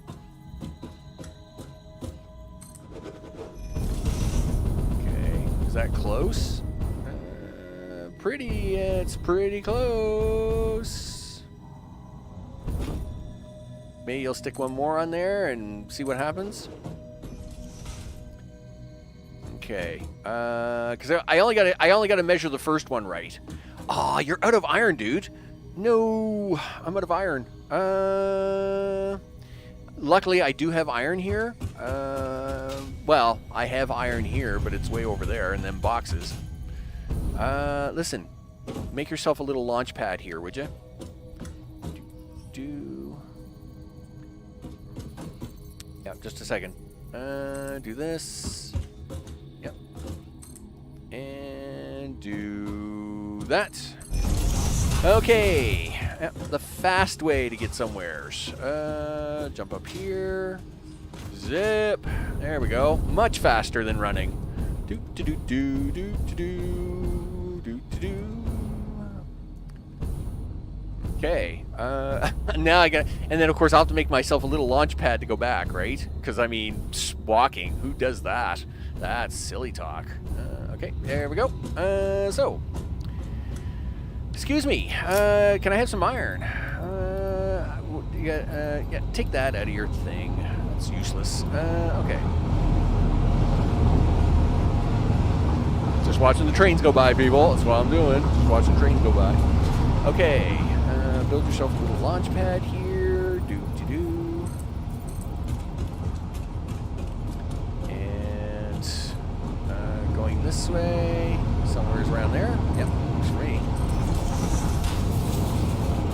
Okay, is that close? It's pretty close. Maybe you'll stick one more on there and see what happens. Okay, because I only got to measure the first one right. Oh, you're out of iron, dude. No, I'm out of iron. Luckily, I do have iron here. Well, I have iron here, but it's way over there in them boxes. Listen, make yourself a little launch pad here, would you? Yep, just a second. Do this. Yep. And do that. Okay. Yep, the fast way to get somewheres. Jump up here. Zip. There we go. Much faster than running. Do do do do do do do do do do. Okay. Now I got, and then of course I'll have to make myself a little launch pad to go back, right? Because I mean, walking. Who does that? That's silly talk. Okay, there we go. So, excuse me. Can I have some iron? Yeah, take that out of your thing. That's useless. Okay. Just watching the trains go by, people. That's what I'm doing. Just watching trains go by. Okay. Build yourself a little launch pad here. Do. And going this way. Somewhere's around there. Yep, works for me.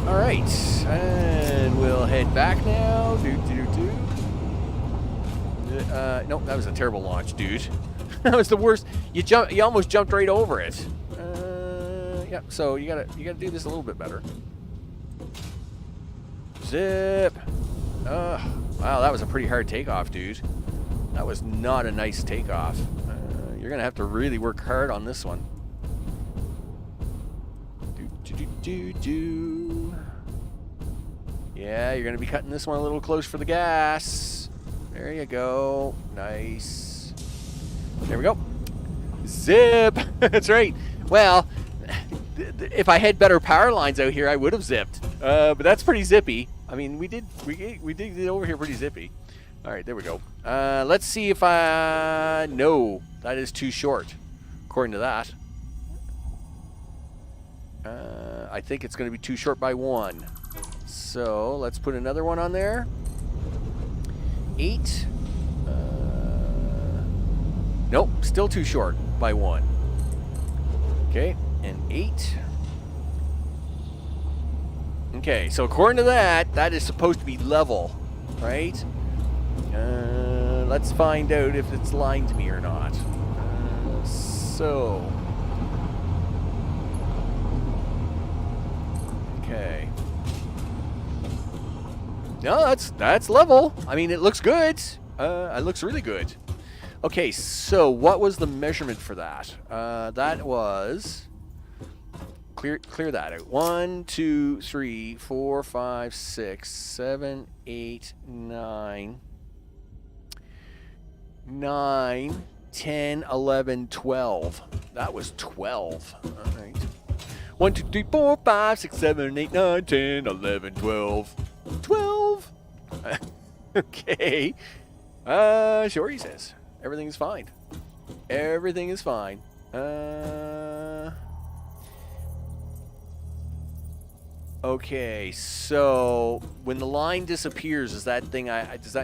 All right. And we'll head back now. Do. Nope, that was a terrible launch, dude. That was the worst. You almost jumped right over it. Yeah, so you gotta do this a little bit better. Zip. Wow, that was a pretty hard takeoff, dude. That was not a nice takeoff. You're gonna have to really work hard on this one. Do. Yeah, you're gonna be cutting this one a little close for the gas. There you go. Nice. There we go. Zip. That's right. Well, if I had better power lines out here, I would have zipped. But that's pretty zippy. I mean, we did it over here pretty zippy. All right, there we go. Let's see if no, that is too short, according to that. I think it's going to be too short by 1. So let's put another one on there. 8. Nope, still too short by 1. Okay, and 8. Okay, so according to that is supposed to be level, right? Let's find out if it's lying to me or not. Okay. No, that's level. I mean, it looks good. It looks really good. Okay, so what was the measurement for that? That was... Clear that out. 1, 2, 3, 4, 5, 6, 7, 8, 9, 10, 11, 12. That was 12. All right. 1, 2, 3, 4, 5, 6, 7, 8, 9, 10, 11, 12. 12? Okay. Sure, he says. Everything's fine. Everything is fine. Okay, so when the line disappears, does that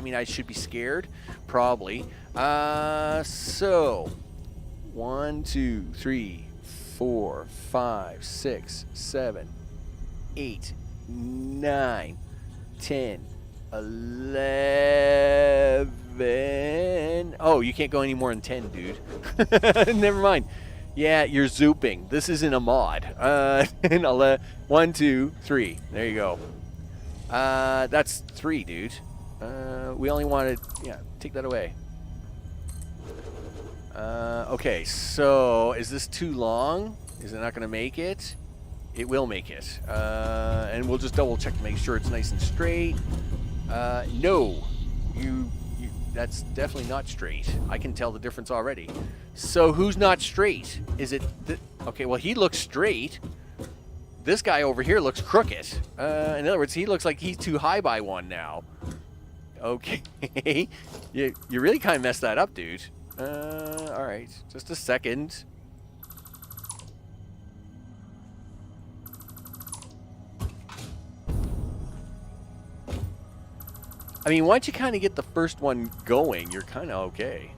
mean I should be scared? Probably. So 1, 2, 3, 4, 5, 6, 7, 8, 9, 10, 11. Oh, you can't go any more than 10, dude. Never mind. Yeah, you're zooping. This isn't a mod. 1, 2, 3. There you go. That's 3, dude. We only wanted... Yeah, take that away. Okay, so is this too long? Is it not going to make it? It will make it. And we'll just double check to make sure it's nice and straight. No. That's definitely not straight. I can tell the difference already. So who's not straight? Is it... Okay, well, he looks straight. This guy over here looks crooked. In other words, he looks like he's too high by 1 now. Okay. you really kind of messed that up, dude. All right. Just a second. I mean, once you kind of get the first one going, you're kind of okay.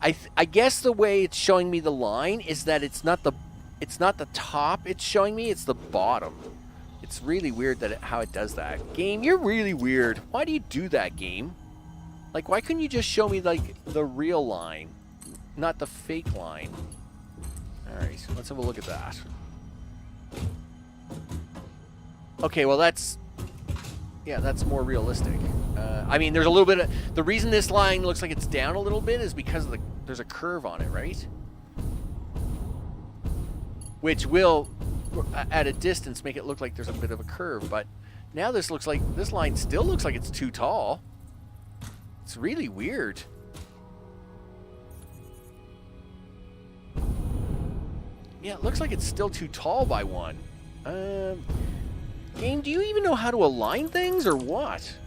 I guess the way it's showing me the line is that it's not the top it's showing me, it's the bottom. It's really weird how it does that. Game, you're really weird. Why do you do that, game? Like, why couldn't you just show me, like, the real line, not the fake line? All right, let's have a look at that. Okay, well, that's more realistic. I mean, there's a little bit of... The reason this line looks like it's down a little bit is because there's a curve on it, right? Which will, at a distance, make it look like there's a bit of a curve. But now this line still looks like it's too tall. It's really weird. Yeah, it looks like it's still too tall by 1. Game, do you even know how to align things or what?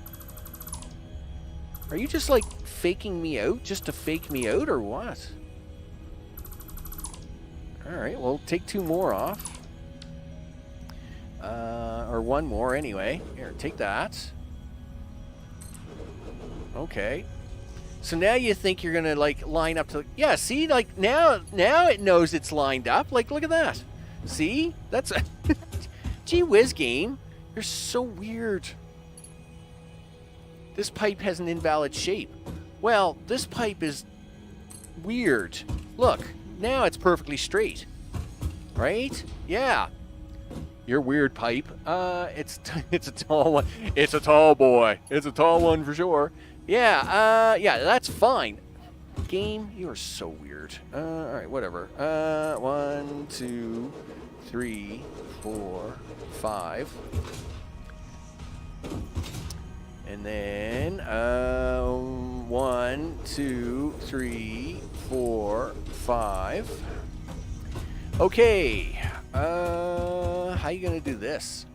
Are you just like faking me out just to fake me out or what? Alright, well, take 2 more off. Or 1 more anyway. Here, take that. Okay. So now you think you're gonna like line up to... Yeah, see, like now it knows it's lined up. Like, look at that. See? That's... Gee whiz, game. You're so weird. This pipe has an invalid shape. Well, this pipe is weird. Look, now it's perfectly straight. Right? Yeah. You're weird, pipe. It's a tall one. It's a tall boy. It's a tall one for sure. Yeah, yeah, that's fine. Game, you are so weird. Alright, whatever. 1, 2, 3, 4, 5. And then 1, 2, 3, 4, 5. Okay. How you gonna do this?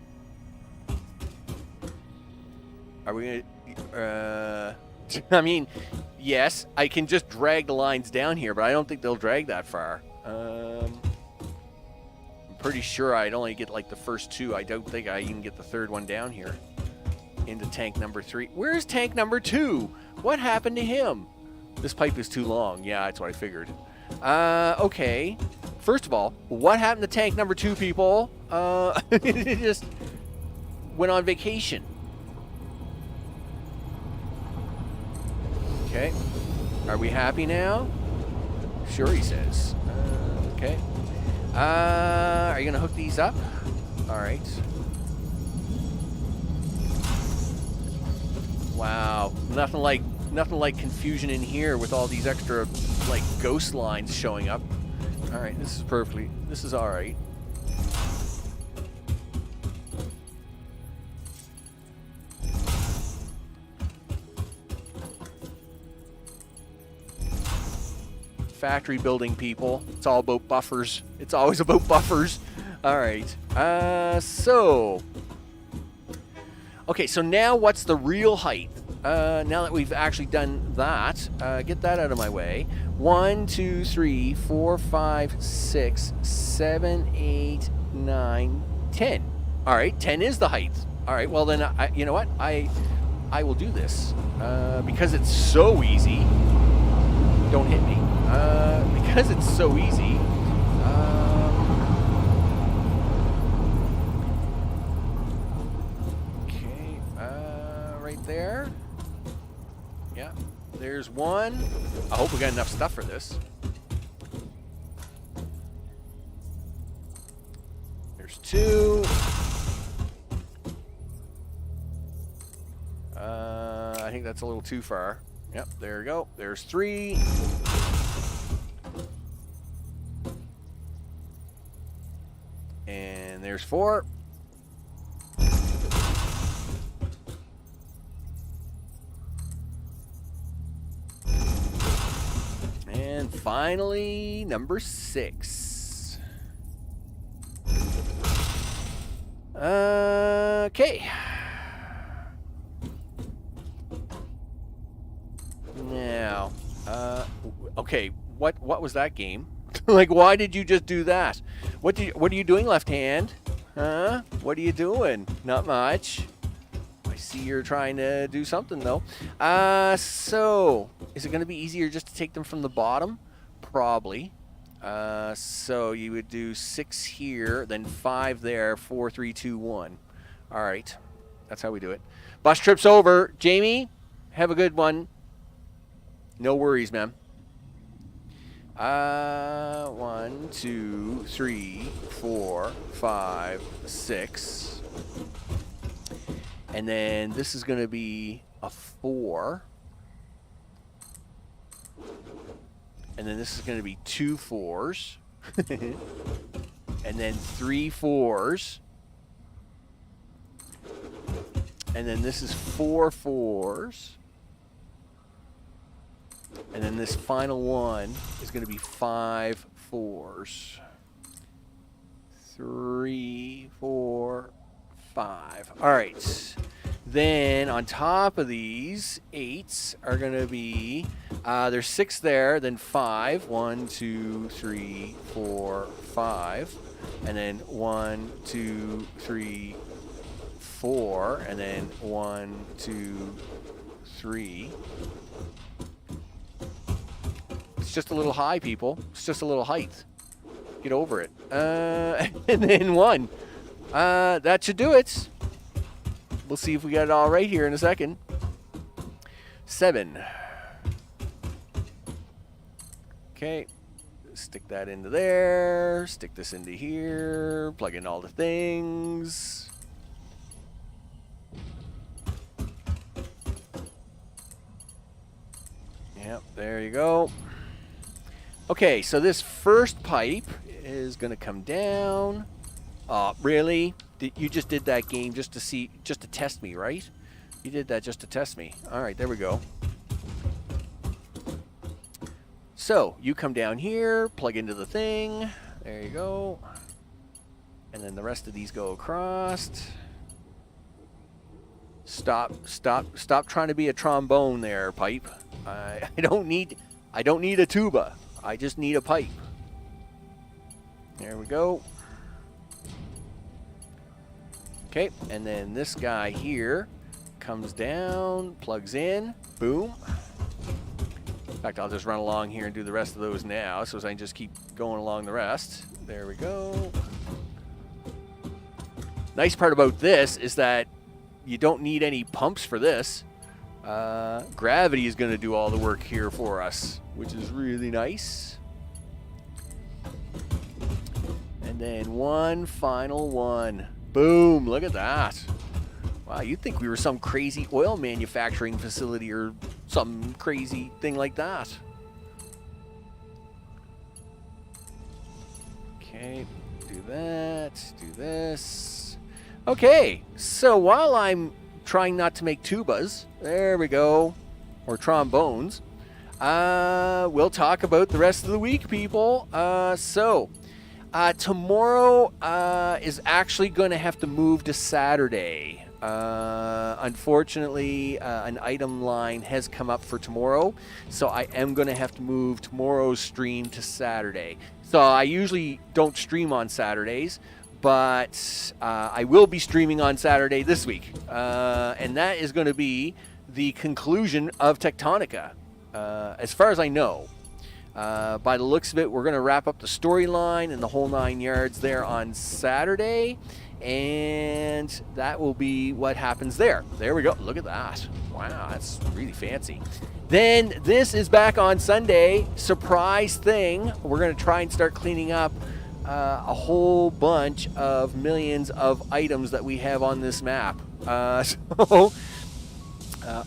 Are we gonna I mean, yes, I can just drag the lines down here, but I don't think they'll drag that far. I'm pretty sure I'd only get like the first 2. I don't think I even get the 3rd one down here into tank number 3. Where's tank number 2? What happened to him? This pipe is too long. Yeah, that's what I figured. Okay. First of all, what happened to tank number 2, people? It just went on vacation. Okay. Are we happy now? Sure, he says. Okay. Are you going to hook these up? All right. Wow. Nothing like Nothing like confusion in here with all these extra, like, ghost lines showing up. All right, this is all right. Factory building, people. It's all about buffers. It's always about buffers. All right. So. Okay, so now what's the real height? Now that we've actually done that, get that out of my way. 1, 2, 3, 4, 5, 6, 7, 8, 9, 10. All right, 10 is the height. All right, well then, you know what? I will do this because it's so easy. Don't hit me. Because it's so easy. Okay, right there. Yeah, there's one. I hope we got enough stuff for this. There's two. I think that's a little too far. Yep, there we go. There's 3. And there's 4. And finally, number 6. Okay. Now, okay, what was that game? Like, why did you just do that? What are you doing, left hand? Huh? What are you doing? Not much. I see you're trying to do something though. So is it going to be easier just to take them from the bottom? Probably. So you would do 6 here, then 5 there, 4, 3, 2, 1. All right, that's how we do it. Bus trip's over. Jamie, have a good one. No worries, man. 1, 2, 3, 4, 5, 6. And then this is going to be a 4. And then this is going to be 2 4s. And then 3 4s. And then this is 4 4s. And then this final one is going to be 5 4s. 3, 4, 5. All right. Then on top of these 8s are going to be, there's 6 there, then 5. 1, 2, 3, 4, 5. And then 1, 2, 3, 4. And then 1, 2, 3. It's just a little high, people. It's just a little height. Get over it. And then 1. That should do it. We'll see if we got it all right here in a second. 7. Okay. Stick that into there. Stick this into here. Plug in all the things. Yep, there you go. Okay, so this first pipe is going to come down. Oh, really? You just did that game just to test me, right? You did that just to test me. All right, there we go. So you come down here, plug into the thing. There you go. And then the rest of these go across. Stop trying to be a trombone there, pipe. I don't need a tuba. I just need a pipe. There we go. Okay, and then this guy here comes down, plugs in, boom. In fact, I'll just run along here and do the rest of those now, so I can just keep going along the rest. There we go. Nice part about this is that you don't need any pumps for this. Gravity is going to do all the work here for us, which is really nice. And then one final one. Boom, look at that. Wow, you'd think we were some crazy oil manufacturing facility or Some crazy thing like that. Okay, do that, do this. Okay, so while I'm trying not to make tubas, there we go, or trombones, we'll talk about the rest of the week, people. Tomorrow is actually going to have to move to Saturday. Unfortunately, an item line has come up for tomorrow, so I am going to have to move tomorrow's stream to Saturday. So I usually don't stream on Saturdays, but I will be streaming on Saturday this week, and that is going to be the conclusion of Tectonica, as far as I know. By the looks of it, we're going to wrap up the storyline and the whole 9 yards there on Saturday, and that will be what happens there. There we go. Look at that. Wow, that's really fancy. Then this is back on Sunday. Surprise thing. We're going to try and start cleaning up a whole bunch of millions of items that we have on this map.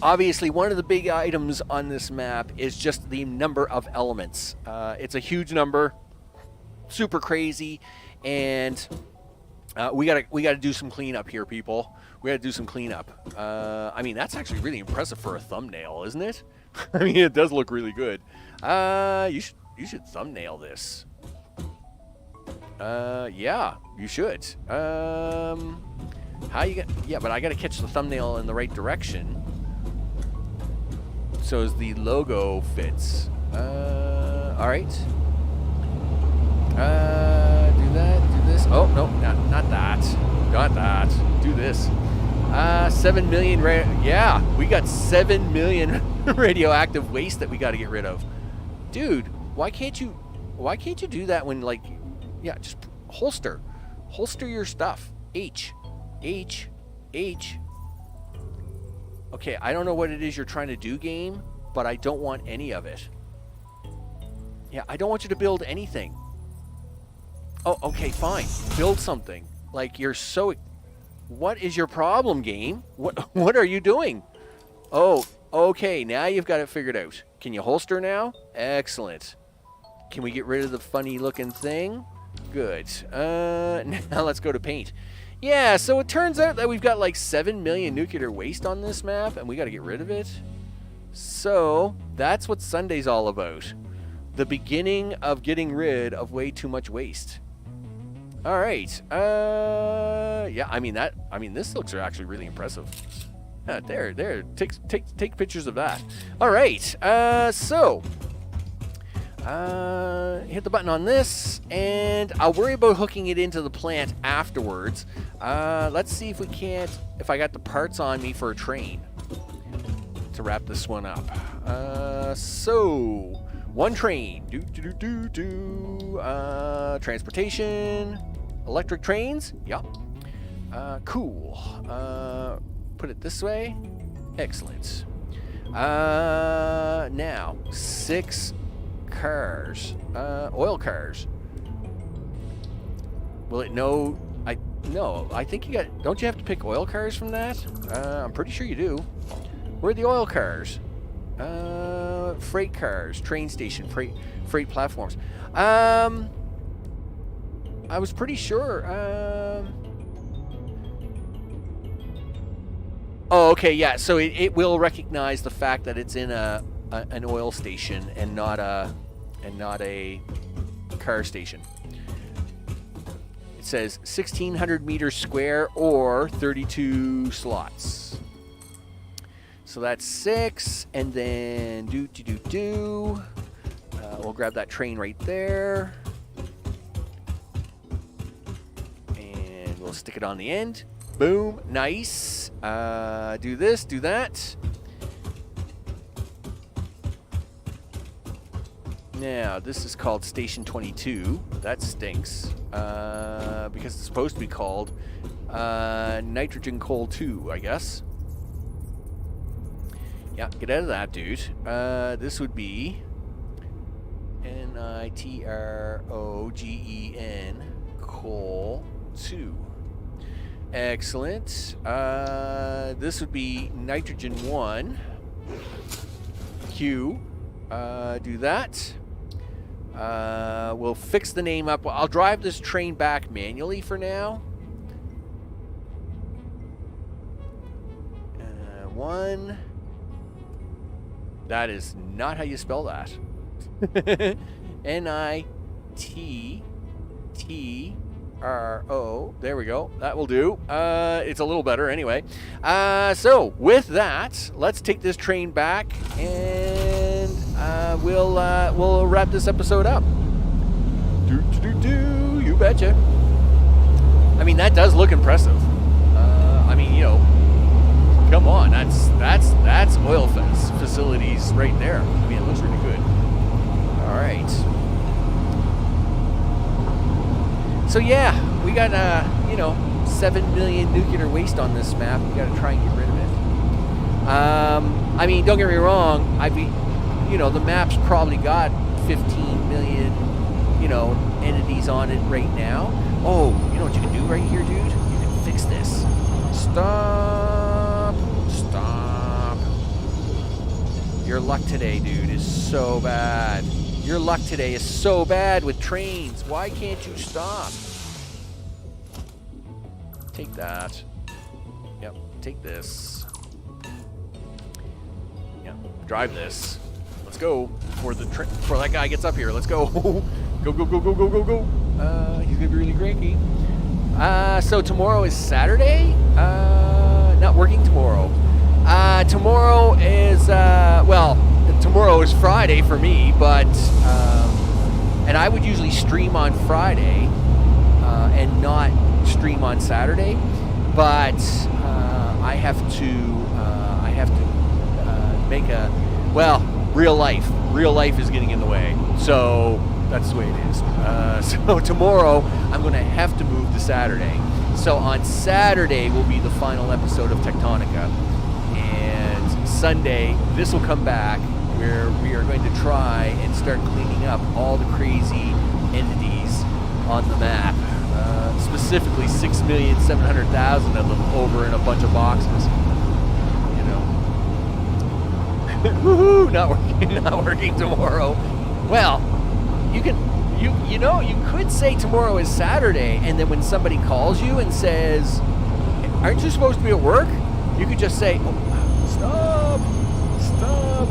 Obviously, one of the big items on this map is just the number of elements. It's a huge number, super crazy, and we gotta do some cleanup here, people. We gotta do some cleanup. I mean, that's actually really impressive for a thumbnail, isn't it? I mean, it does look really good. You should thumbnail this. Yeah, you should. How you get? Yeah, but I gotta catch the thumbnail in the right direction, so as the logo fits. All right. Do that. Do this. Oh no, not that. Not that. Do this. 7 million. Yeah, we got 7 million radioactive waste that we got to get rid of, dude. Why can't you do that when, like, yeah, just holster your stuff. H. Okay, I don't know what it is you're trying to do, game, but I don't want any of it. Yeah, I don't want you to build anything. Oh, okay, fine. Build something. Like, you're so... What is your problem, game? What are you doing? Oh, okay, now you've got it figured out. Can you holster now? Excellent. Can we get rid of the funny-looking thing? Good. Now let's go to paint. Yeah, so it turns out that we've got like 7 million nuclear waste on this map, and we got to get rid of it. So that's what Sunday's all about. The beginning of getting rid of way too much waste. All right. Yeah, I mean, this looks actually really impressive. There. Take pictures of that. All right. Hit the button on this, and I'll worry about hooking it into the plant afterwards. Let's see if I got the parts on me for a train to wrap this one up. So one train. Transportation. Electric trains. Yep. Cool. Put it this way. Excellent. Now 6 cars. Oil cars. Will it know? No, I think you got... Don't you have to pick oil cars from that? I'm pretty sure you do. Where are the oil cars? Freight cars. Train station. Freight platforms. I was pretty sure... Oh, okay, yeah. So it will recognize the fact that it's in an oil station and not a car station. It says 1,600 meters square or 32 slots. So that's 6, and then we'll grab that train right there, and we'll stick it on the end. Boom, nice. Do this, do that. Now, this is called Station 22. That stinks. Because it's supposed to be called Nitrogen Coal 2, I guess. Yeah, get out of that, dude. This would be Nitrogen Coal 2. Excellent. This would be Nitrogen 1. queue. Do that. We'll fix the name up. I'll drive this train back manually for now. One. That is not how you spell that. Nitro. There we go. That will do. It's a little better anyway. So with that, let's take this train back and we'll wrap this episode up. You betcha. I mean, that does look impressive. I mean, you know, come on, that's oil facilities right there. I mean, it looks really good. All right. So yeah, we got 7 million nuclear waste on this map. We got to try and get rid of it. I mean, don't get me wrong. The map's probably got 15 million, entities on it right now. Oh, you know what you can do right here, dude? You can fix this. Stop. Your luck today, dude, is so bad. Your luck today is so bad with trains. Why can't you stop? Take that. Yep, take this. Yep, drive this. Let's go before that guy gets up here. Let's go. Go. He's gonna be really cranky. So tomorrow is Saturday. Not working tomorrow. Tomorrow is tomorrow is Friday for me, but and I would usually stream on Friday and not stream on Saturday, but I have to make real life is getting in the way, so that's the way it is. So tomorrow I'm going to have to move to Saturday. So on Saturday will be the final episode of Tectonica, and Sunday this will come back where we are going to try and start cleaning up all the crazy entities on the map. Specifically 6,700,000 of them over in a bunch of boxes. Woohoo! Not working tomorrow. Well, you could say tomorrow is Saturday, and then when somebody calls you and says, "Aren't you supposed to be at work?" you could just say, "Oh, stop.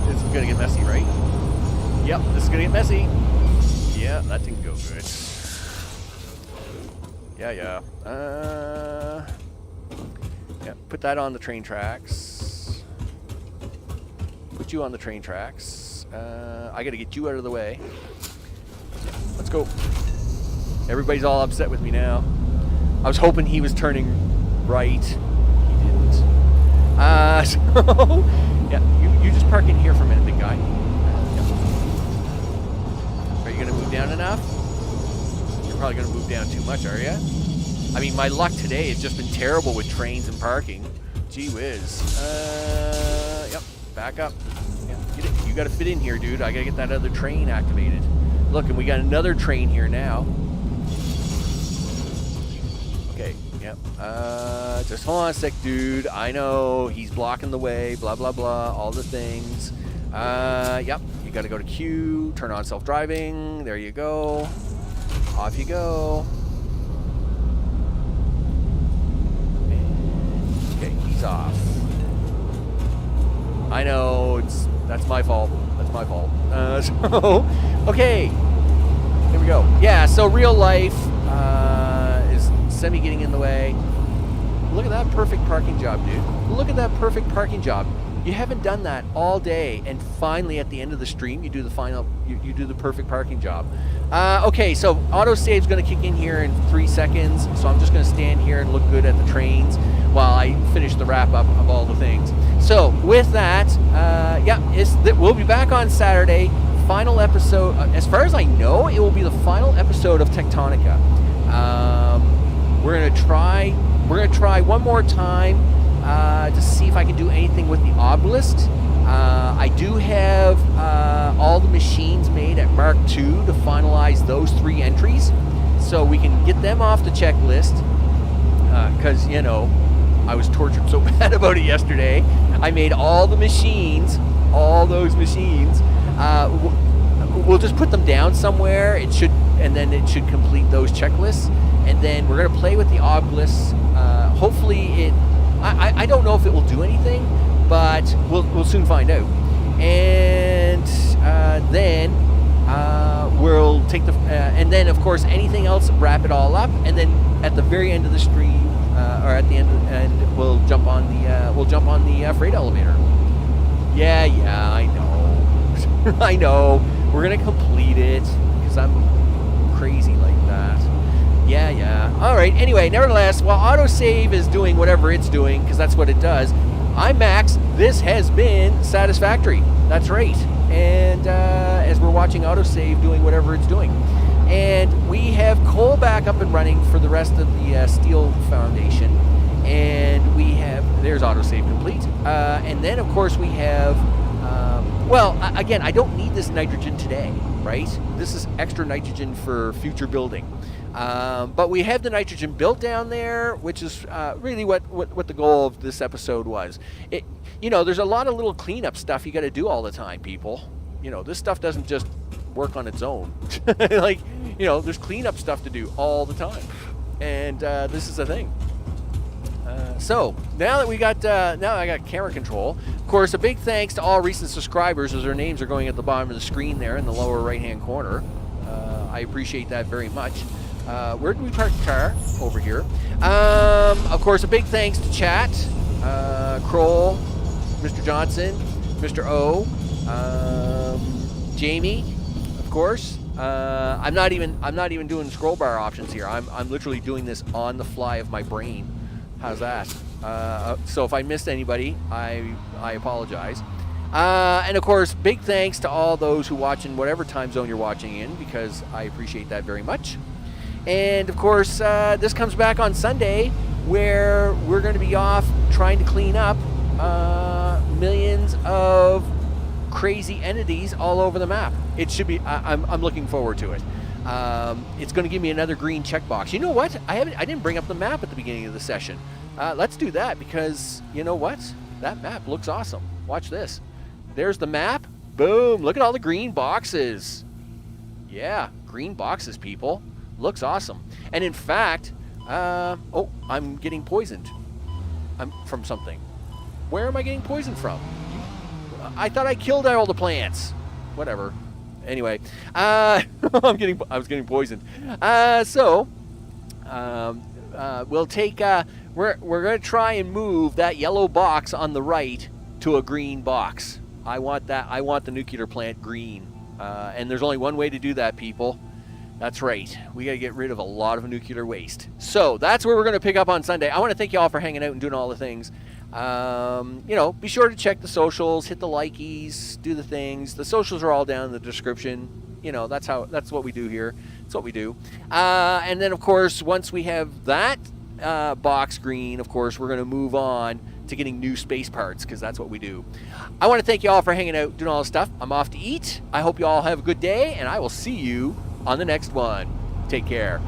This is gonna get messy, right? Yep, this is gonna get messy. Yeah, that didn't go good. Yeah. Put that on the train tracks. Put you on the train tracks. I gotta get you out of the way. Let's go. Everybody's all upset with me now. I was hoping he was turning right. He didn't. So, yeah, you just park in here for a minute, big guy. Are you gonna move down enough? You're probably gonna move down too much, are you? I mean, my luck today has just been terrible with trains and parking. Gee whiz. Yep, back up. Yeah, get it. You gotta fit in here, dude. I gotta get that other train activated. Look, and we got another train here now. Okay, yep. Just hold on a sec, dude. I know he's blocking the way, blah, blah, blah, all the things. Yep, you gotta go to queue, turn on self-driving. There you go. Off you go. Okay, he's off. I know, that's my fault. So, okay. There we go. Yeah, so real life is semi getting in the way. Look at that perfect parking job, dude. Look at that perfect parking job. You haven't done that all day, and finally at the end of the stream, you do the perfect parking job. Okay, so autosave's going to kick in here in 3 seconds, so I'm just going to stand here and look good at the trains while I finish the wrap-up of all the things. So, with that, we'll be back on Saturday. Final episode, as far as I know, it will be the final episode of Tectonica. We're going to try one more time to see if I can do anything with the obelisk. I do have all the machines made at Mark II to finalize those 3 entries, so we can get them off the checklist, because, I was tortured so bad about it yesterday. I made all the machines all those machines. We'll just put them down somewhere. And then it should complete those checklists. And then we're going to play with the obelisks. Hopefully I don't know if it will do anything, but we'll soon find out. And then we'll take and then of course anything else, wrap it all up, and then at the very end of the stream, or at the end, we'll jump on the freight elevator. Yeah, I know. I know. We're gonna complete it because I'm crazy like that. Yeah. All right. Anyway, nevertheless, while autosave is doing whatever it's doing, because that's what it does, I'm Max. This has been Satisfactory. That's right. And as we're watching autosave doing whatever it's doing, and we have coal back up and running for the rest of the steel foundation, and there's autosave complete, and then of course we have. Again, I don't need this nitrogen today, right? This is extra nitrogen for future building. But we have the nitrogen built down there, which is really what the goal of this episode was. There's a lot of little cleanup stuff you got to do all the time, people. This stuff doesn't just work on its own. There's cleanup stuff to do all the time. And this is a thing. So now that I got camera control, of course, a big thanks to all recent subscribers, as their names are going at the bottom of the screen there in the lower right-hand corner. I appreciate that very much. Where did we park the car? Over here. Of course, a big thanks to chat, Kroll, Mr. Johnson, Mr. O, Jamie, of course. I'm not even doing scroll bar options here. I'm literally doing this on the fly of my brain. How's that? So if I missed anybody, I apologize. And of course, big thanks to all those who watch in whatever time zone you're watching in, because I appreciate that very much. And of course, this comes back on Sunday, where we're going to be off trying to clean up millions of crazy entities all over the map. It should be. I'm looking forward to it. It's going to give me another green checkbox. You know what? I didn't bring up the map at the beginning of the session. Let's do that, because you know what? That map looks awesome. Watch this. There's the map. Boom! Look at all the green boxes. Yeah, green boxes, people. Looks awesome. And in fact, I'm getting poisoned. I'm from something. Where am I getting poisoned from? I thought I killed all the plants. Whatever. Anyway, I was getting poisoned. We'll take. We're going to try and move that yellow box on the right to a green box. I want that. I want the nuclear plant green. And there's only one way to do that, people. That's right. We got to get rid of a lot of nuclear waste. So that's where we're going to pick up on Sunday. I want to thank you all for hanging out and doing all the things. Be sure to check the socials, hit the likeys, do the things. The socials are all down in the description. That's what we do here. That's what we do. And then, of course, once we have that box green, of course, we're going to move on to getting new space parts, because that's what we do. I want to thank you all for hanging out, doing all this stuff. I'm off to eat. I hope you all have a good day, and I will see you on the next one. Take care.